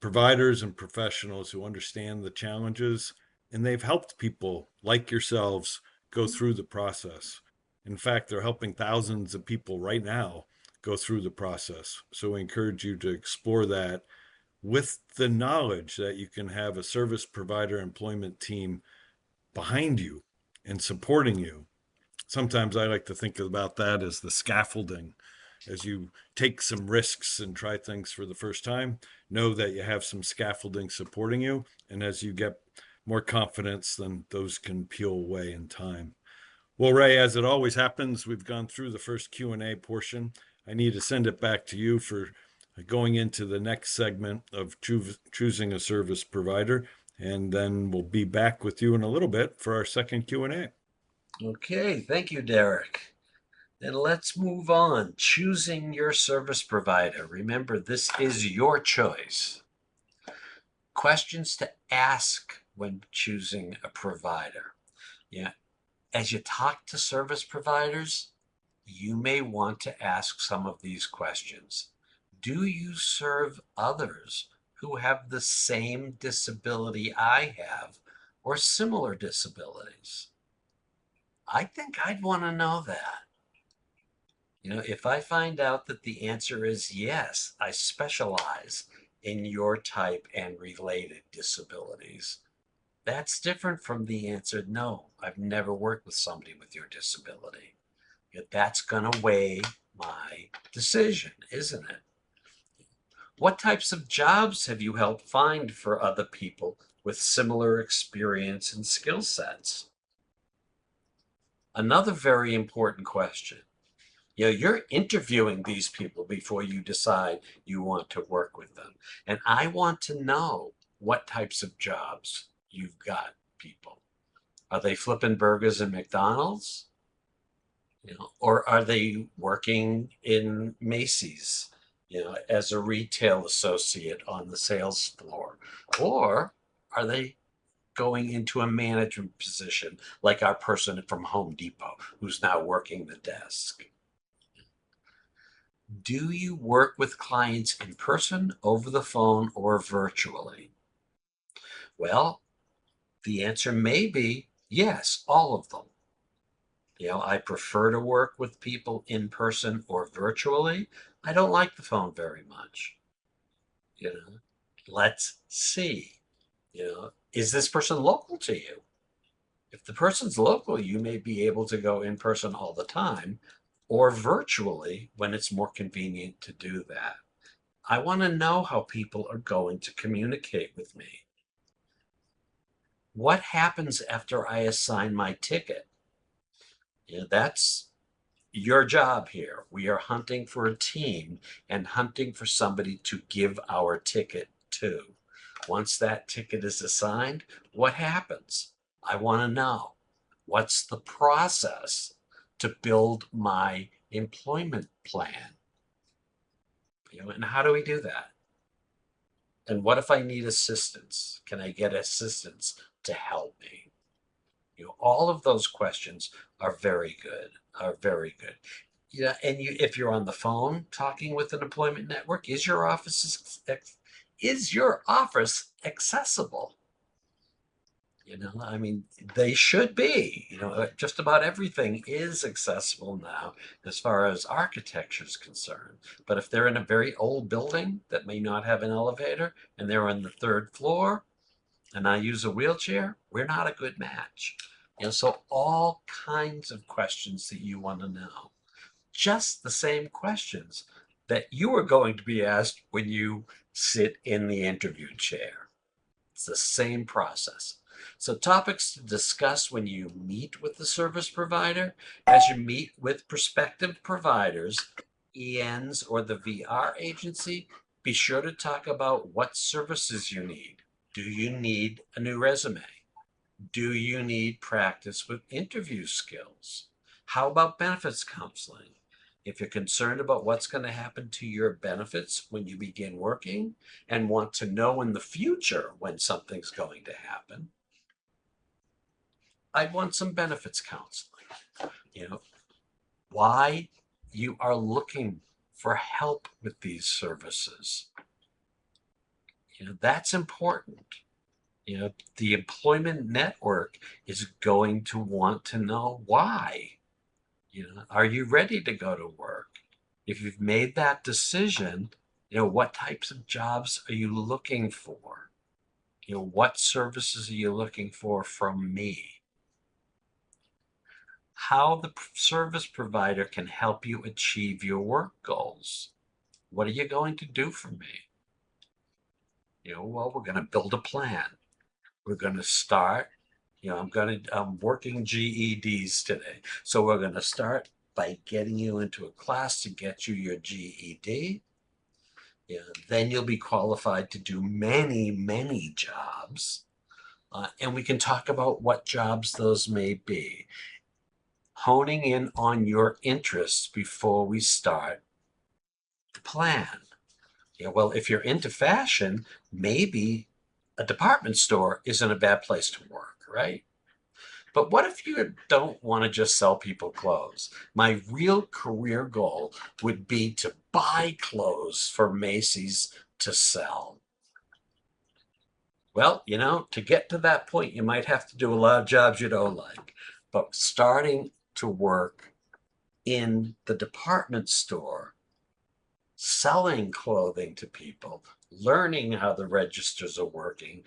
providers and professionals who understand the challenges, and they've helped people like yourselves go through the process. In fact, they're helping thousands of people right now go through the process. So we encourage you to explore that with the knowledge that you can have a service provider employment team behind you and supporting you. Sometimes I like to think about that as the scaffolding. As you take some risks and try things for the first time, know that you have some scaffolding supporting you. And as you get more confidence, then those can peel away in time. Well, Ray, as it always happens, we've gone through the first Q&A portion. I need to send it back to you for going into the next segment of choosing a service provider. and then we'll be back with you in a little bit for our second Q&A. Okay, thank you, Derek. Then let's move on. Choosing your service provider. Remember, this is your choice. Questions to ask when choosing a provider. Yeah, as you talk to service providers, you may want to ask some of these questions. Do you serve others who have the same disability I have or similar disabilities? I think I'd want to know that. If I find out that the answer is yes, I specialize in your type and related disabilities, that's different from the answer, no, I've never worked with somebody with your disability. That's going to weigh my decision, isn't it? What types of jobs have you helped find for other people with similar experience and skill sets? Another very important question. You're interviewing these people before you decide you want to work with them. And I want to know what types of jobs you've got, people. Are they flipping burgers at McDonald's? Or are they working in Macy's, as a retail associate on the sales floor? Or are they going into a management position like our person from Home Depot who's now working the desk? Do you work with clients in person, over the phone, or virtually? Well, the answer may be yes, all of them. I prefer to work with people in person or virtually. I don't like the phone very much. You know, let's see. Is this person local to you? If the person's local, you may be able to go in person all the time or virtually when it's more convenient to do that. I want to know how people are going to communicate with me. What happens after I assign my ticket? That's your job here. We are hunting for a team and hunting for somebody to give our ticket to. Once that ticket is assigned, what happens? I want to know. What's the process to build my employment plan? And how do we do that? And what if I need assistance? Can I get assistance to help me? All of those questions are very good, are very good. And if you're on the phone talking with an employment network, is your office accessible? I mean, they should be. Just about everything is accessible now as far as architecture is concerned. But if they're in a very old building that may not have an elevator and they're on the third floor and I use a wheelchair, we're not a good match. So all kinds of questions that you want to know. Just the same questions that you are going to be asked when you sit in the interview chair. It's the same process. So topics to discuss when you meet with the service provider, as you meet with prospective providers, ENs, or the VR agency, be sure to talk about what services you need. Do you need a new resume? Do you need practice with interview skills? How about benefits counseling? If you're concerned about what's going to happen to your benefits when you begin working and want to know in the future when something's going to happen, I'd want some benefits counseling. Why you are looking for help with these services. That's important. The employment network is going to want to know why. Are you ready to go to work? If you've made that decision, what types of jobs are you looking for? What services are you looking for from me? How the service provider can help you achieve your work goals. What are you going to do for me? Well, we're going to build a plan. We're going to start, I'm working GEDs today. So we're going to start by getting you into a class to get you your GED. Then you'll be qualified to do many, many jobs. And we can talk about what jobs those may be. Honing in on your interests before we start the plan. Yeah, well, if you're into fashion, maybe a department store isn't a bad place to work, right? But what if you don't want to just sell people clothes? My real career goal would be to buy clothes for Macy's to sell. Well, to get to that point, you might have to do a lot of jobs you don't like. But starting to work in the department store, selling clothing to people, learning how the registers are working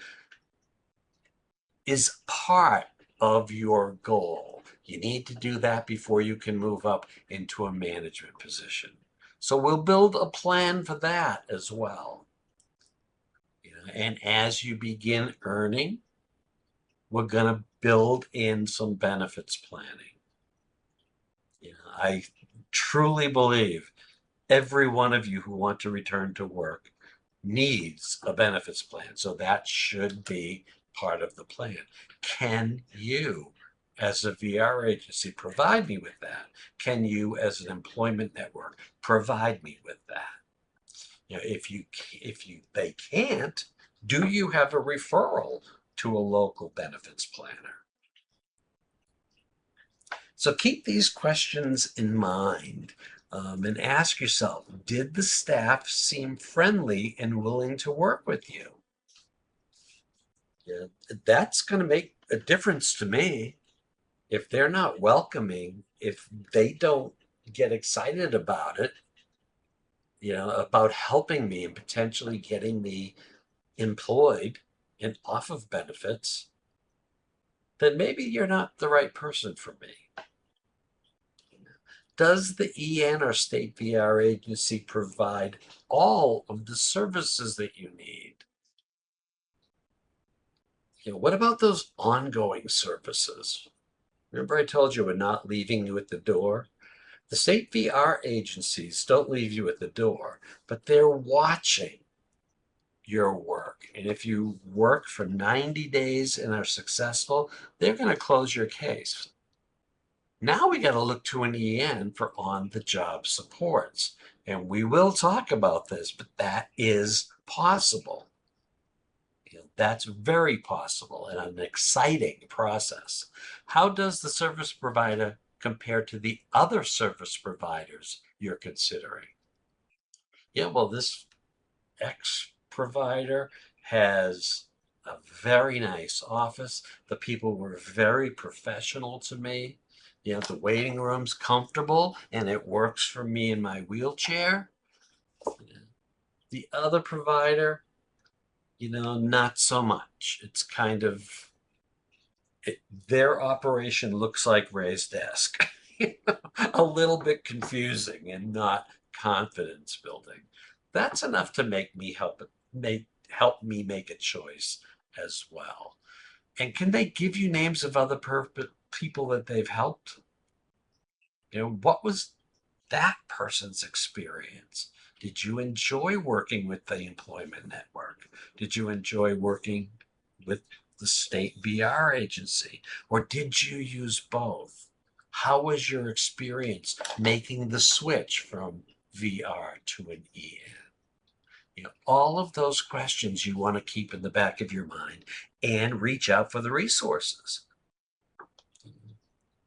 is part of your goal. You need to do that before you can move up into a management position. So we'll build a plan for that as well. And as you begin earning, we're going to build in some benefits planning. I truly believe every one of you who want to return to work needs a benefits plan. So that should be part of the plan. Can you, as a VR agency, provide me with that? Can you, as an employment network, provide me with that? If they can't, do you have a referral to a local benefits planner? So keep these questions in mind. And ask yourself, did the staff seem friendly and willing to work with you? Yeah, that's going to make a difference to me. If they're not welcoming, if they don't get excited about it, about helping me and potentially getting me employed and off of benefits, then maybe you're not the right person for me. Does the EN or state VR agency provide all of the services that you need? What about those ongoing services? Remember I told you we're not leaving you at the door? The state VR agencies don't leave you at the door, but they're watching your work. And if you work for 90 days and are successful, they're going to close your case. Now we got to look to an EN for on-the-job supports. And we will talk about this, but that is possible. That's very possible and an exciting process. How does the service provider compare to the other service providers you're considering? Yeah, well, this X provider has a very nice office. The people were very professional to me. The waiting room's comfortable and it works for me in my wheelchair. The other provider, not so much. It's kind of, their operation looks like Ray's desk. A little bit confusing and not confidence building. That's enough to make me help me make a choice as well. And can they give you names of other people that they've helped? What was that person's experience? Did you enjoy working with the employment network? Did you enjoy working with the state VR agency? Or did you use both? How was your experience making the switch from VR to an EN? All of those questions you want to keep in the back of your mind and reach out for the resources.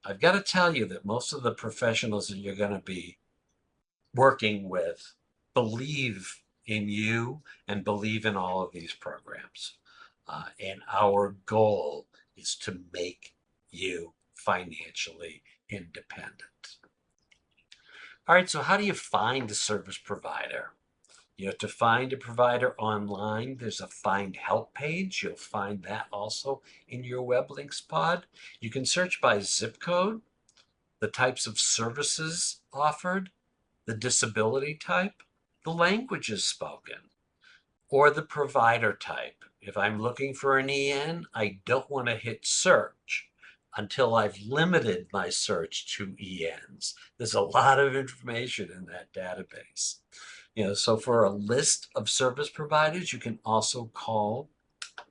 I've got to tell you that most of the professionals that you're going to be working with believe in you and believe in all of these programs. And our goal is to make you financially independent. All right, so how do you find a service provider? To find a provider online, there's a Find Help page. You'll find that also in your web links pod. You can search by zip code, the types of services offered, the disability type, the languages spoken, or the provider type. If I'm looking for an EN, I don't want to hit search until I've limited my search to ENs. There's a lot of information in that database. So for a list of service providers, you can also call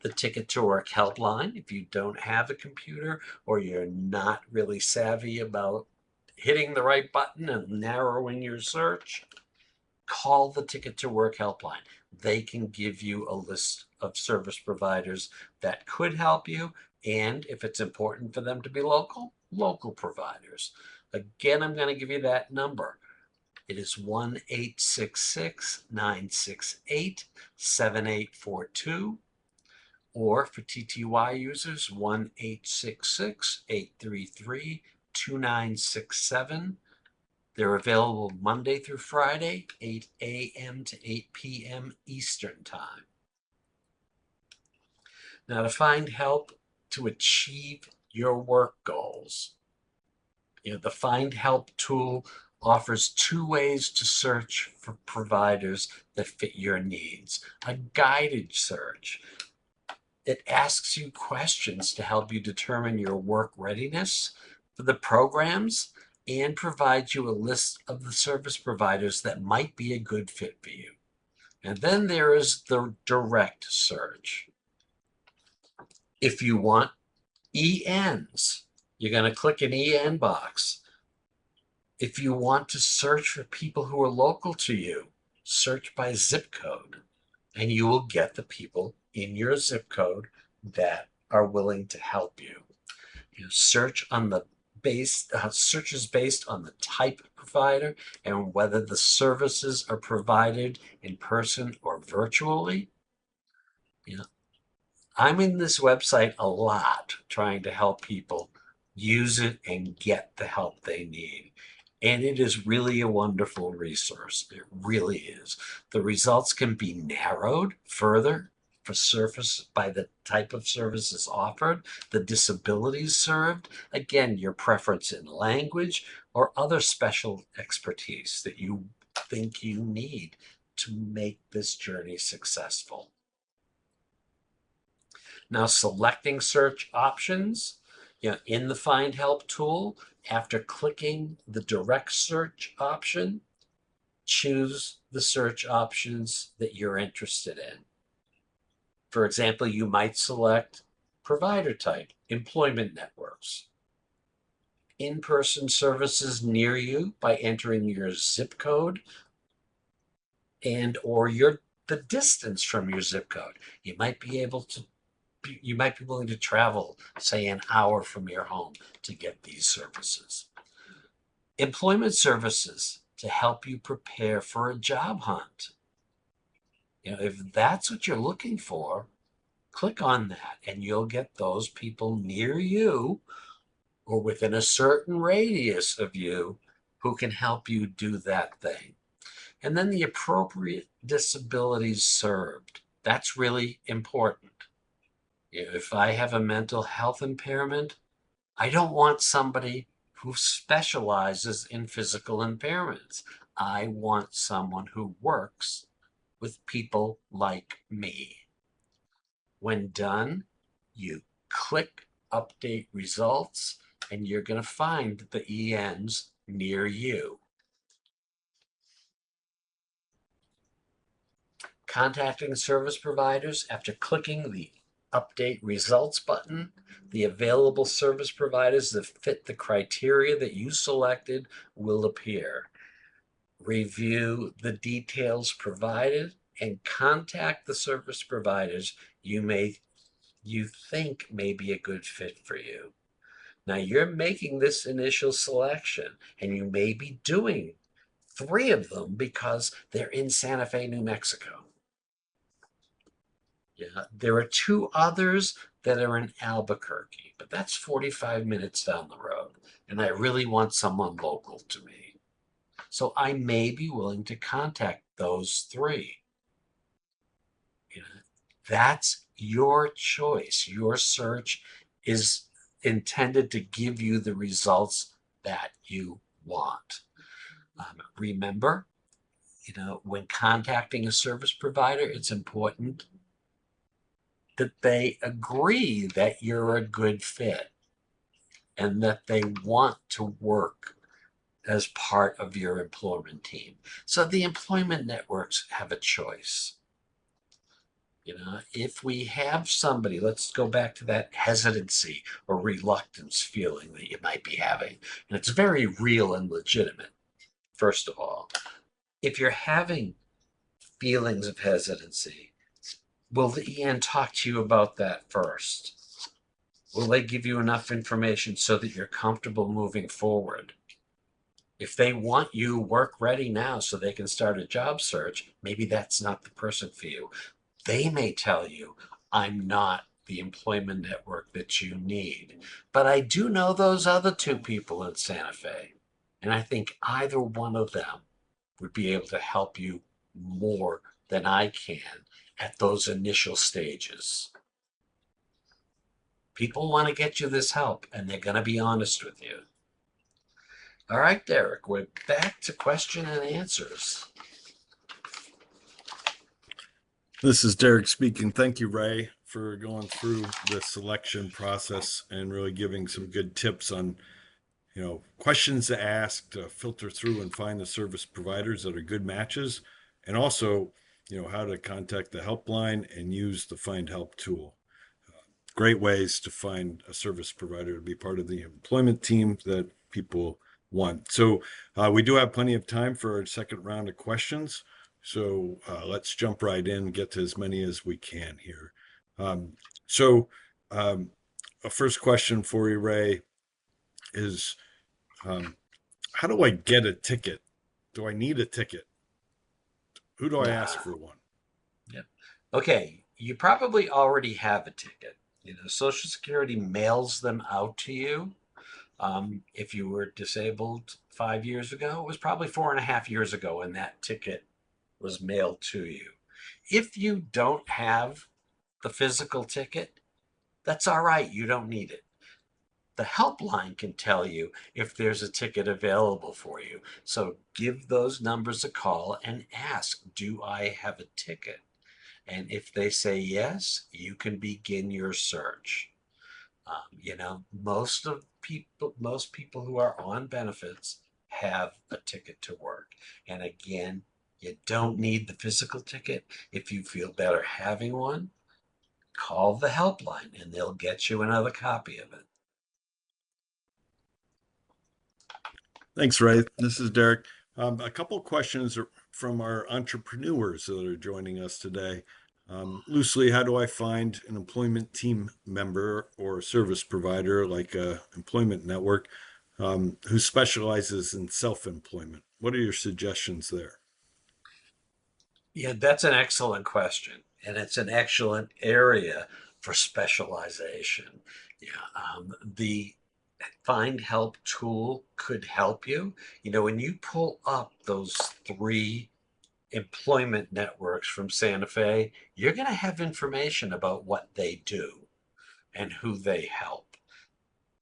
the Ticket to Work helpline. If you don't have a computer or you're not really savvy about hitting the right button and narrowing your search, call the Ticket to Work helpline. They can give you a list of service providers that could help you, and if it's important for them to be local, local providers. Again, I'm going to give you that number. It is 1-866-968-7842, or for TTY users, 1-866-833-2967. They're available Monday through Friday, 8 a.m. to 8 p.m. Eastern Time. Now, to find help to achieve your work goals, the Find Help tool offers 2 ways to search for providers that fit your needs. A guided search. It asks you questions to help you determine your work readiness for the programs and provides you a list of the service providers that might be a good fit for you. And then there is the direct search. If you want ENs, you're going to click an EN box. If you want to search for people who are local to you, search by zip code, and you will get the people in your zip code that are willing to help you. Search on the searches based on the type of provider and whether the services are provided in person or virtually. I'm in this website a lot trying to help people use it and get the help they need. And it is really a wonderful resource. It really is. The results can be narrowed further for service by the type of services offered, the disabilities served, again, your preference in language or other special expertise that you think you need to make this journey successful. Now, selecting search options, in the Find Help tool, after clicking the direct search option, choose the search options that you're interested in. For example, you might select provider type, employment networks, in-person services near you by entering your zip code and or the distance from your zip code. You might be willing to travel, say, an hour from your home to get these services. Employment services to help you prepare for a job hunt. If that's what you're looking for, click on that and you'll get those people near you or within a certain radius of you who can help you do that thing. And then the appropriate disabilities served. That's really important. If I have a mental health impairment, I don't want somebody who specializes in physical impairments. I want someone who works with people like me. When done, you click Update Results, and you're going to find the ENs near you. Contacting service providers, after clicking the Update Results button, the available service providers that fit the criteria that you selected will appear. Review the details provided and contact the service providers you think may be a good fit for you. Now, you're making this initial selection, and you may be doing 3 of them because they're in Santa Fe, New Mexico. There are 2 others that are in Albuquerque, but that's 45 minutes down the road, and I really want someone local to me. So I may be willing to contact those 3. That's your choice. Your search is intended to give you the results that you want. Remember, when contacting a service provider, it's important that they agree that you're a good fit and that they want to work as part of your employment team. So the employment networks have a choice. If we have somebody, let's go back to that hesitancy or reluctance feeling that you might be having. And it's very real and legitimate, first of all. If you're having feelings of hesitancy, will the EN talk to you about that first? Will they give you enough information so that you're comfortable moving forward? If they want you work ready now so they can start a job search, maybe that's not the person for you. They may tell you, I'm not the employment network that you need. But I do know those other two people in Santa Fe. And I think either one of them would be able to help you more than I can at those initial stages. People want to get you this help, and they're going to be honest with you. All right, Derek, we're back to question and answers. This is Derek speaking. Thank you, Ray, for going through the selection process and really giving some good tips on, questions to ask to filter through and find the service providers that are good matches, and also, how to contact the helpline and use the Find Help tool. Great ways to find a service provider to be part of the employment team that people want. So we do have plenty of time for our second round of questions. So let's jump right in and get to as many as we can here. So a first question for you, Ray, is how do I get a ticket? Do I need a ticket? Who do I ask Nah. for one? Yep. Okay, you probably already have a ticket. Social Security mails them out to you. If you were disabled 5 years ago, it was probably 4.5 years ago when that ticket was mailed to you. If you don't have the physical ticket, that's all right. You don't need it. The helpline can tell you if there's a ticket available for you. So give those numbers a call and ask, do I have a ticket? And if they say yes, you can begin your search. Most people who are on benefits have a ticket to work. And again, you don't need the physical ticket. If you feel better having one, call the helpline and they'll get you another copy of it. Thanks, Ray. This is Derek. A couple questions from our entrepreneurs that are joining us today. Loosely, how do I find an employment team member or service provider like a employment network who specializes in self-employment? What are your suggestions there? Yeah, that's an excellent question. And it's an excellent area for specialization. Yeah, the Find Help tool could help you. When you pull up those three employment networks from Santa Fe, you're going to have information about what they do and who they help.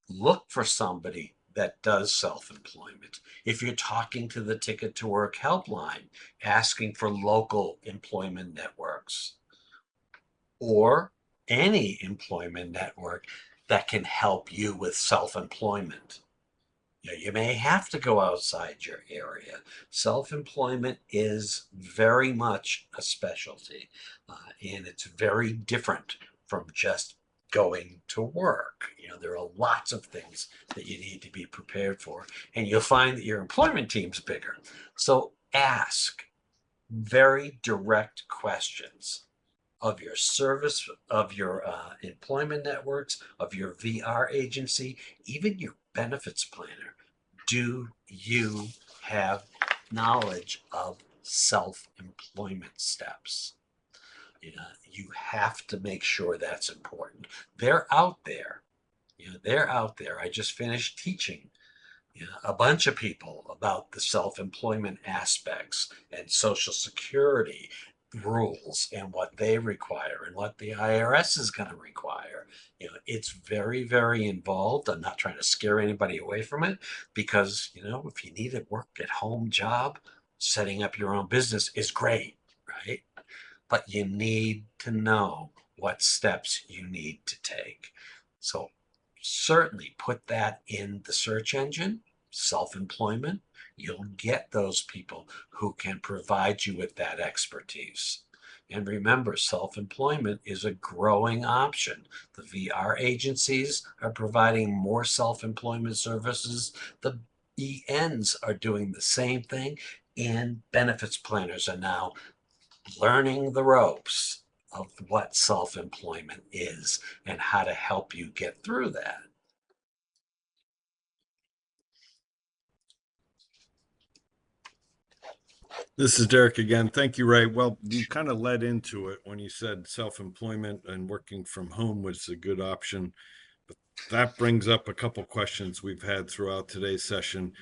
Look for somebody that does self-employment. If you're talking to the Ticket to Work helpline, asking for local employment networks or any employment network that can help you with self-employment. You may have to go outside your area. Self-employment is very much a specialty, and it's very different from just going to work. There are lots of things that you need to be prepared for, and you'll find that your employment team's bigger. So ask very direct questions of your service, of your employment networks, of your VR agency, even your benefits planner. Do you have knowledge of self-employment steps? You have to make sure that's important. They're out there. They're out there. I just finished teaching a bunch of people about the self-employment aspects and Social Security rules and what they require and what the IRS is going to require. It's very, very involved. I'm not trying to scare anybody away from it because, if you need a work at home job, setting up your own business is great, right? But you need to know what steps you need to take. So certainly put that in the search engine, self-employment. You'll get those people who can provide you with that expertise. And remember, self-employment is a growing option. The VR agencies are providing more self-employment services. The ENs are doing the same thing, and benefits planners are now learning the ropes of what self-employment is and how to help you get through that. This is Derek again. Thank you, Ray. Well, you kind of led into it when you said self-employment and working from home was a good option. But that brings up a couple questions we've had throughout today's session.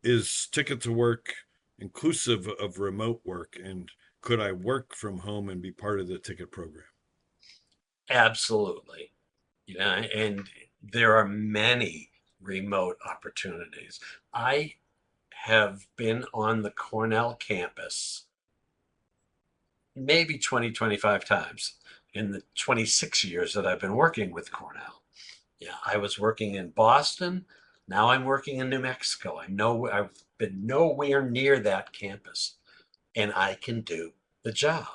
Is Ticket to Work inclusive of remote work? And could I work from home and be part of the ticket program? Absolutely. And there are many remote opportunities. I have been on the Cornell campus maybe 20, 25 times in the 26 years that I've been working with Cornell. Yeah, I was working in Boston. Now I'm working in New Mexico. I've been nowhere near that campus, and I can do the job.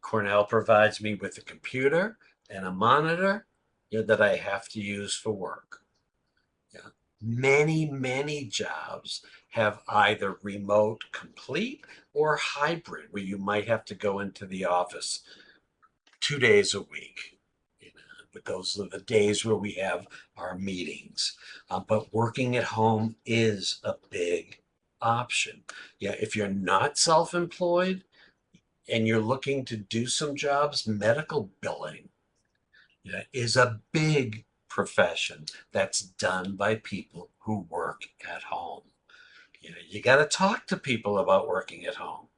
Cornell provides me with a computer and a monitor, that I have to use for work. Yeah. Many, many jobs have either remote complete or hybrid, where you might have to go into the office 2 days a week. But those are the days where we have our meetings. But working at home is a big option. Yeah, if you're not self-employed and you're looking to do some jobs, medical billing, is a big profession that's done by people who work at home. You got to talk to people about working at home.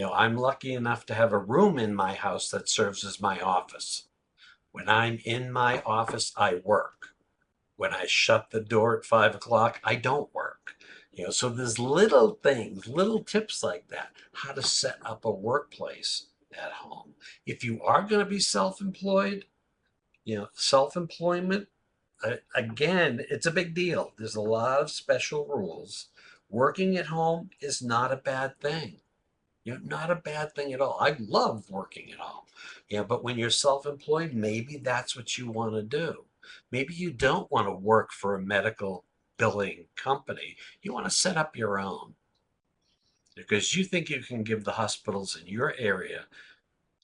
I'm lucky enough to have a room in my house that serves as my office. When I'm in my office, I work. When I shut the door at 5 o'clock, I don't work. So there's little things, little tips like that, how to set up a workplace at home. If you are going to be self-employed, self-employment, again, it's a big deal. There's a lot of special rules. Working at home is not a bad thing. Not a bad thing at all. I love working at home. But when you're self-employed, maybe that's what you want to do. Maybe you don't want to work for a medical billing company. You want to set up your own because you think you can give the hospitals in your area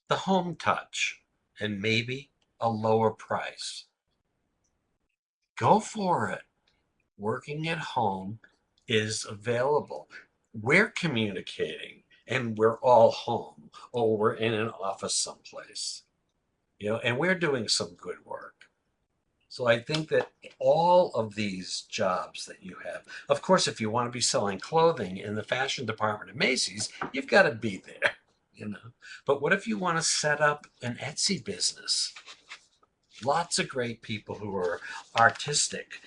the home touch and maybe a lower price. Go for it. Working at home is available. We're communicating and we're all home or we're in an office someplace, and we're doing some good work. So I think that all of these jobs that you have, of course, if you want to be selling clothing in the fashion department of Macy's, you've got to be there. But what if you want to set up an Etsy business? Lots of great people who are artistic,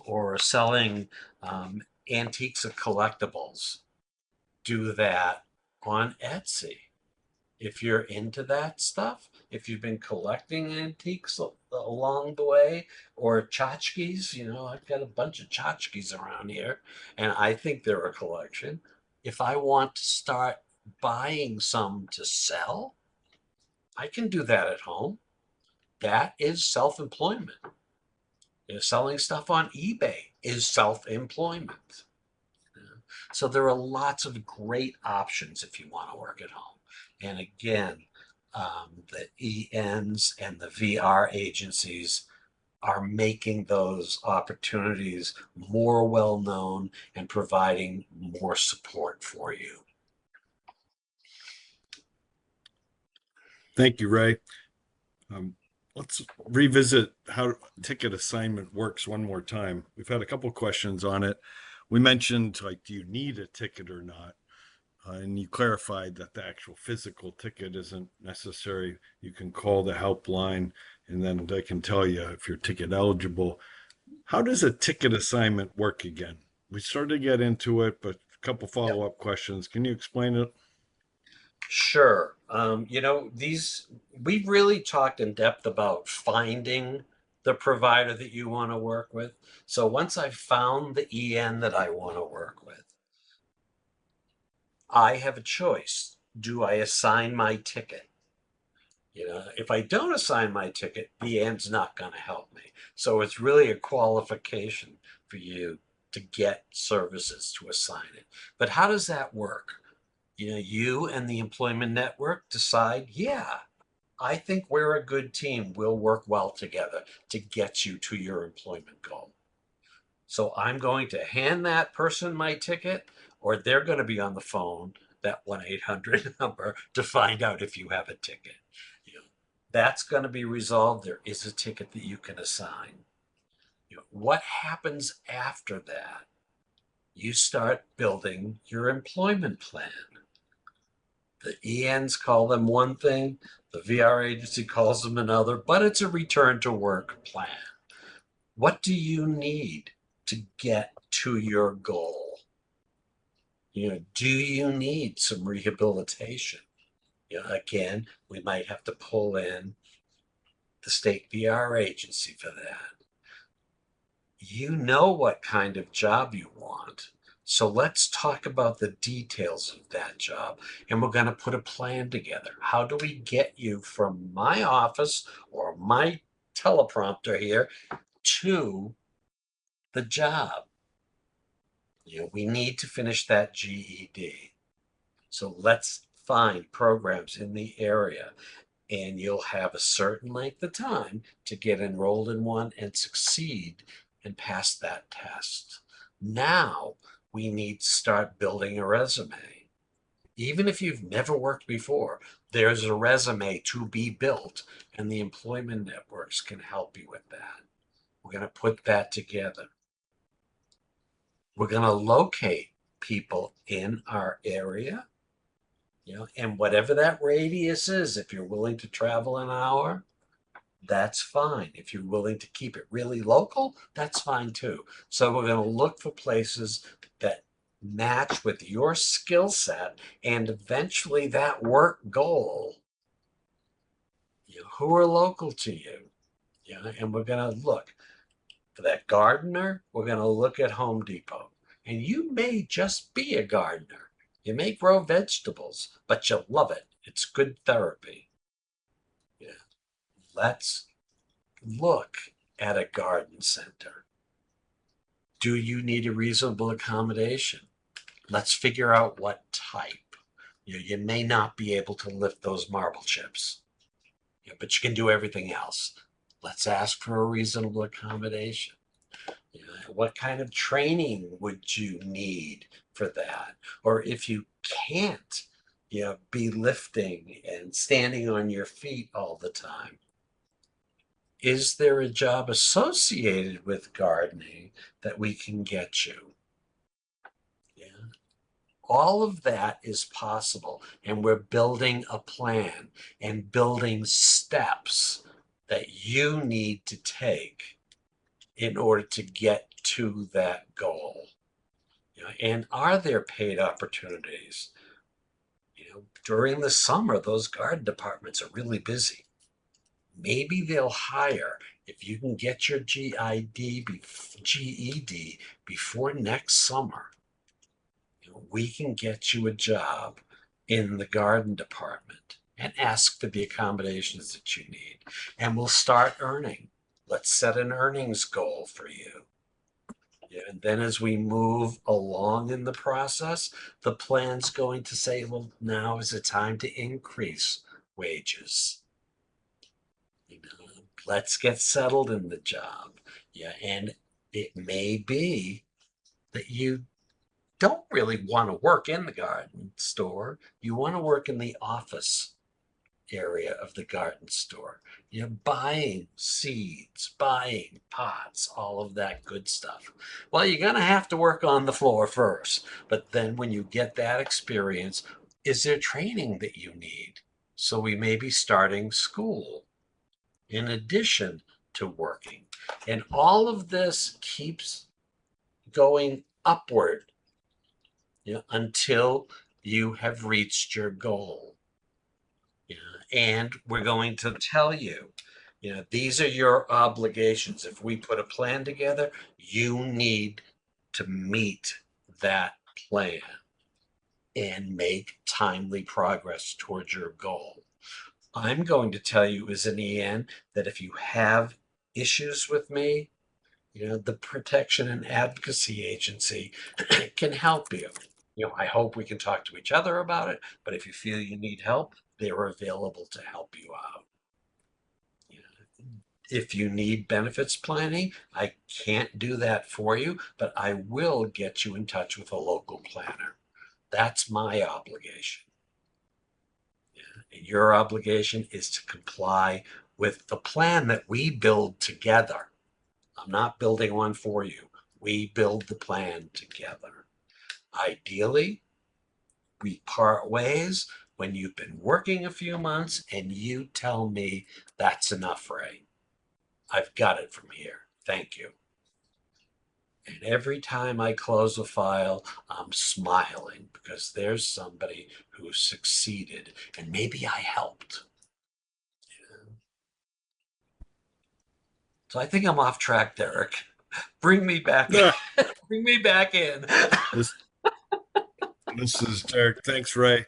or selling antiques or collectibles do that on Etsy. If you're into that stuff, if you've been collecting antiques along the way, or tchotchkes, I've got a bunch of tchotchkes around here, and I think they're a collection. If I want to start buying some to sell, I can do that at home. That is self-employment. Selling stuff on eBay is self-employment. So there are lots of great options if you want to work at home. And again, the ENs and the VR agencies are making those opportunities more well known and providing more support for you. Thank you, Ray. Let's revisit how ticket assignment works one more time. We've had a couple questions on it. We mentioned, like, do you need a ticket or not? And you clarified that the actual physical ticket isn't necessary. You can call the helpline and then they can tell you if you're ticket eligible. How does a ticket assignment work again? We started to get into it, but a couple follow-up questions. Can you explain it? Sure. We've really talked in depth about finding the provider that you want to work with. So once I've found the EN that I want to work with, I have a choice. do I assign my ticket? If I don't assign my ticket, the end's not going to help me. So it's really a qualification for you to get services to assign it. But how does that work? You and the employment network decide, yeah, I think we're a good team. We'll work well together to get you to your employment goal. So I'm going to hand that person my ticket, or they're going to be on the phone, that 1-800 number, to find out if you have a ticket. You know, that's going to be resolved. There is a ticket that you can assign. What happens after that? You start building your employment plan. The ENs call them one thing, the VR agency calls them another, but it's a return to work plan. What do you need to get to your goal? Do you need some rehabilitation? Again, we might have to pull in the state VR agency for that. You know what kind of job you want. So let's talk about the details of that job. And we're going to put a plan together. How do we get you from my office or my teleprompter here to the job? We need to finish that GED. So let's find programs in the area, and you'll have a certain length of time to get enrolled in one and succeed and pass that test. Now we need to start building a resume. Even if you've never worked before, there's a resume to be built, and the employment networks can help you with that. We're going to put that together. We're going to locate people in our area, and whatever that radius is, if you're willing to travel an hour, that's fine. If you're willing to keep it really local, that's fine too. So we're going to look for places that match with your skill set and eventually that work goal. Who are local to you? And we're going to look for that gardener. We're going to look at Home Depot. And you may just be a gardener. You may grow vegetables, but you love it. It's good therapy. Let's look at a garden center. Do you need a reasonable accommodation? Let's figure out what type. You may not be able to lift those marble chips, but you can do everything else. Let's ask for a reasonable accommodation. What kind of training would you need for that? Or if you can't, be lifting and standing on your feet all the time, is there a job associated with gardening that we can get you? All of that is possible, and we're building a plan and building steps that you need to take in order to get to that goal. And are there paid opportunities? During the summer, those garden departments are really busy. Maybe they'll hire if you can get your GED before next summer. We can get you a job in the garden department and ask for the accommodations that you need. And we'll start earning. Let's set an earnings goal for you. And then as we move along in the process, the plan's going to say, well, now is the time to increase wages. Let's get settled in the job. And it may be that you don't really want to work in the garden store. You want to work in the office area of the garden store. Buying seeds, buying pots, all of that good stuff. Well, you're going to have to work on the floor first. But then when you get that experience, is there training that you need? So we may be starting school in addition to working. And all of this keeps going upward until you have reached your goal. And we're going to tell you, these are your obligations. If we put a plan together, you need to meet that plan. and make timely progress towards your goal. I'm going to tell you is in the end that if you have issues with me, the Protection and Advocacy Agency can help you. I hope we can talk to each other about it, but if you feel you need help, they're available to help you out. If you need benefits planning, I can't do that for you, but I will get you in touch with a local planner. That's my obligation. And your obligation is to comply with the plan that we build together. I'm not building one for you. We build the plan together. Ideally, we part ways when you've been working a few months and you tell me that's enough, Ray. I've got it from here. Thank you. And every time I close a file, I'm smiling because there's somebody who succeeded and maybe I helped. So I think I'm off track, Derek. Bring me back. Yeah, Bring me back in. this this is Derek. Thanks, Ray.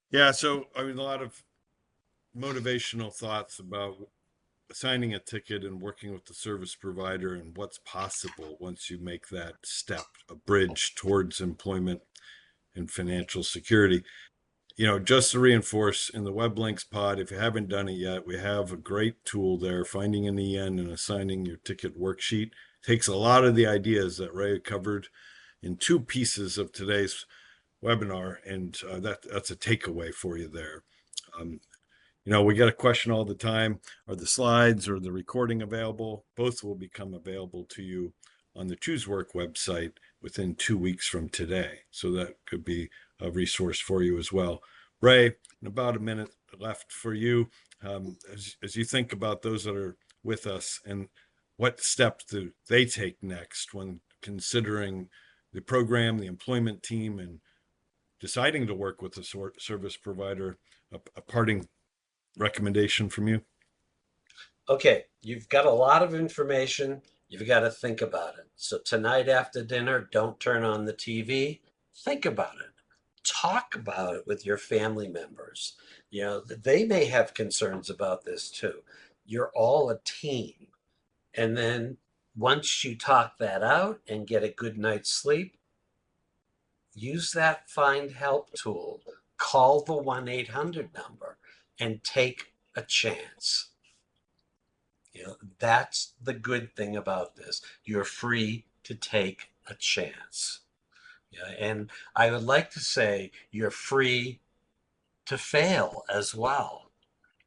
Yeah, so I mean, a lot of motivational thoughts about assigning a ticket and working with the service provider and what's possible once you make that step, a bridge towards employment and financial security. Just to reinforce in the web links pod, if you haven't done it yet, we have a great tool there, finding an EN and assigning your ticket worksheet. Takes a lot of the ideas that Ray covered in two pieces of today's webinar, and that's a takeaway for you there. We get a question all the time: are the slides or the recording available? Both will become available to you on the ChooseWork website within 2 weeks from today. So that could be a resource for you as well. Ray, in about a minute left for you, as you think about those that are with us and what steps do they take next when considering the program, the employment team, and deciding to work with a service provider, a parting recommendation from you? Okay, you've got a lot of information. You've got to think about it. So tonight after dinner, don't turn on the TV. Think about it. Talk about it with your family members. They may have concerns about this too. You're all a team. And then once you talk that out and get a good night's sleep, use that find help tool. Call the 1-800 number and take a chance. That's the good thing about this. You're free to take a chance. And I would like to say you're free to fail as well.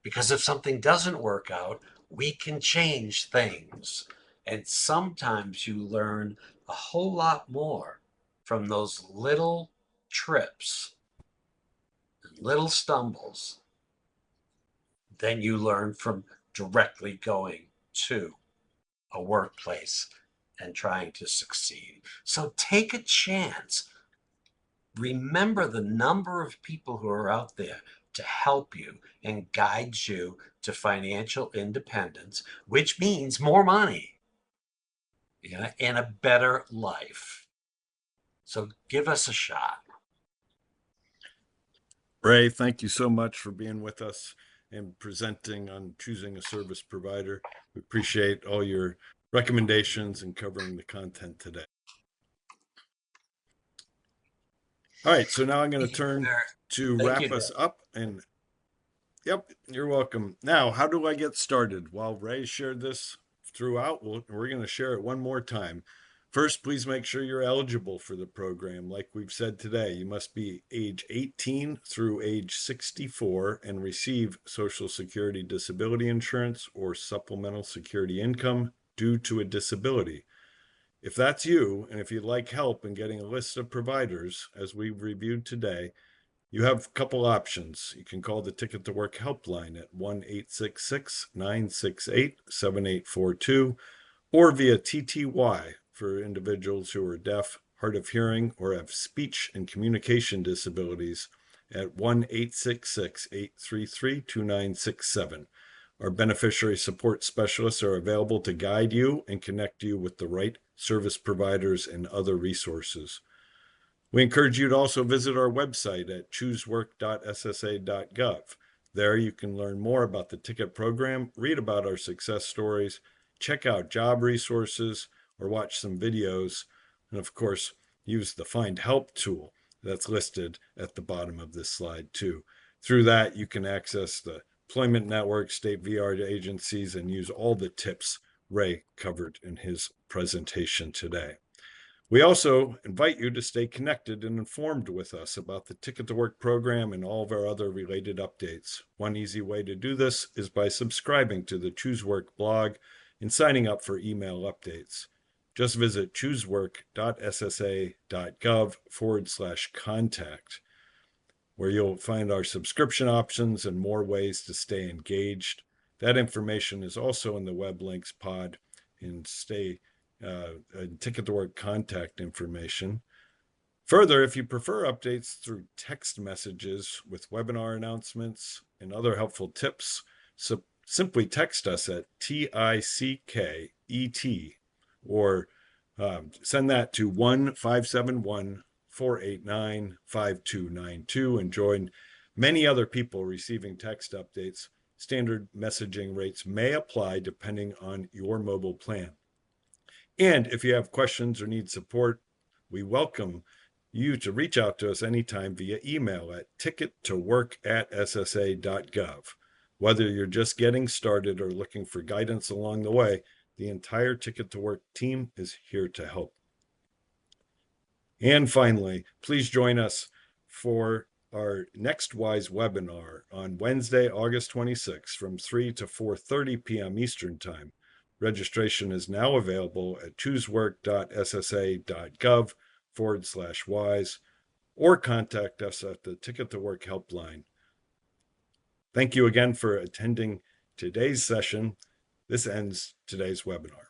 Because if something doesn't work out, we can change things. And sometimes you learn a whole lot more from those little trips and little stumbles than you learn from directly going to a workplace and trying to succeed. So take a chance. Remember the number of people who are out there to help you and guide you to financial independence, which means more money, and a better life. So give us a shot. Ray, thank you so much for being with us and presenting on choosing a service provider. We appreciate all your recommendations and covering the content today. All right, so now I'm going to turn to wrap us up. And yep, you're welcome. Now, how do I get started? Well, Ray shared this throughout. We're going to share it one more time. First, please make sure you're eligible for the program. Like we've said today, you must be age 18 through age 64 and receive Social Security disability insurance or supplemental security income due to a disability. If that's you, and if you'd like help in getting a list of providers, as we've reviewed today, you have a couple options. You can call the Ticket to Work helpline at 1-866-968-7842 or via TTY for individuals who are deaf, hard of hearing, or have speech and communication disabilities at 1-866-833-2967. Our beneficiary support specialists are available to guide you and connect you with the right service providers and other resources. We encourage you to also visit our website at choosework.ssa.gov. There you can learn more about the ticket program, read about our success stories, check out job resources, or watch some videos, and of course, use the Find Help tool that's listed at the bottom of this slide too. Through that, you can access the employment network, state VR agencies, and use all the tips Ray covered in his presentation today. We also invite you to stay connected and informed with us about the Ticket to Work program and all of our other related updates. One easy way to do this is by subscribing to the Choose Work blog and signing up for email updates. Just visit choosework.ssa.gov/contact, where you'll find our subscription options and more ways to stay engaged. That information is also in the web links pod and Ticket to Work contact information. Further, if you prefer updates through text messages with webinar announcements and other helpful tips, simply text us at TICKET or send that to 1-571-489-5292 and join many other people receiving text updates. Standard messaging rates may apply depending on your mobile plan. And if you have questions or need support, we welcome you to reach out to us anytime via email at tickettowork@ssa.gov. Whether you're just getting started or looking for guidance along the way, the entire Ticket to Work team is here to help. And finally, please join us for our next WISE webinar on Wednesday, August 26th from 3 to 4:30 p.m. Eastern Time. Registration is now available at choosework.ssa.gov/wise or contact us at the Ticket to Work helpline. Thank you again for attending today's session. This ends today's webinar.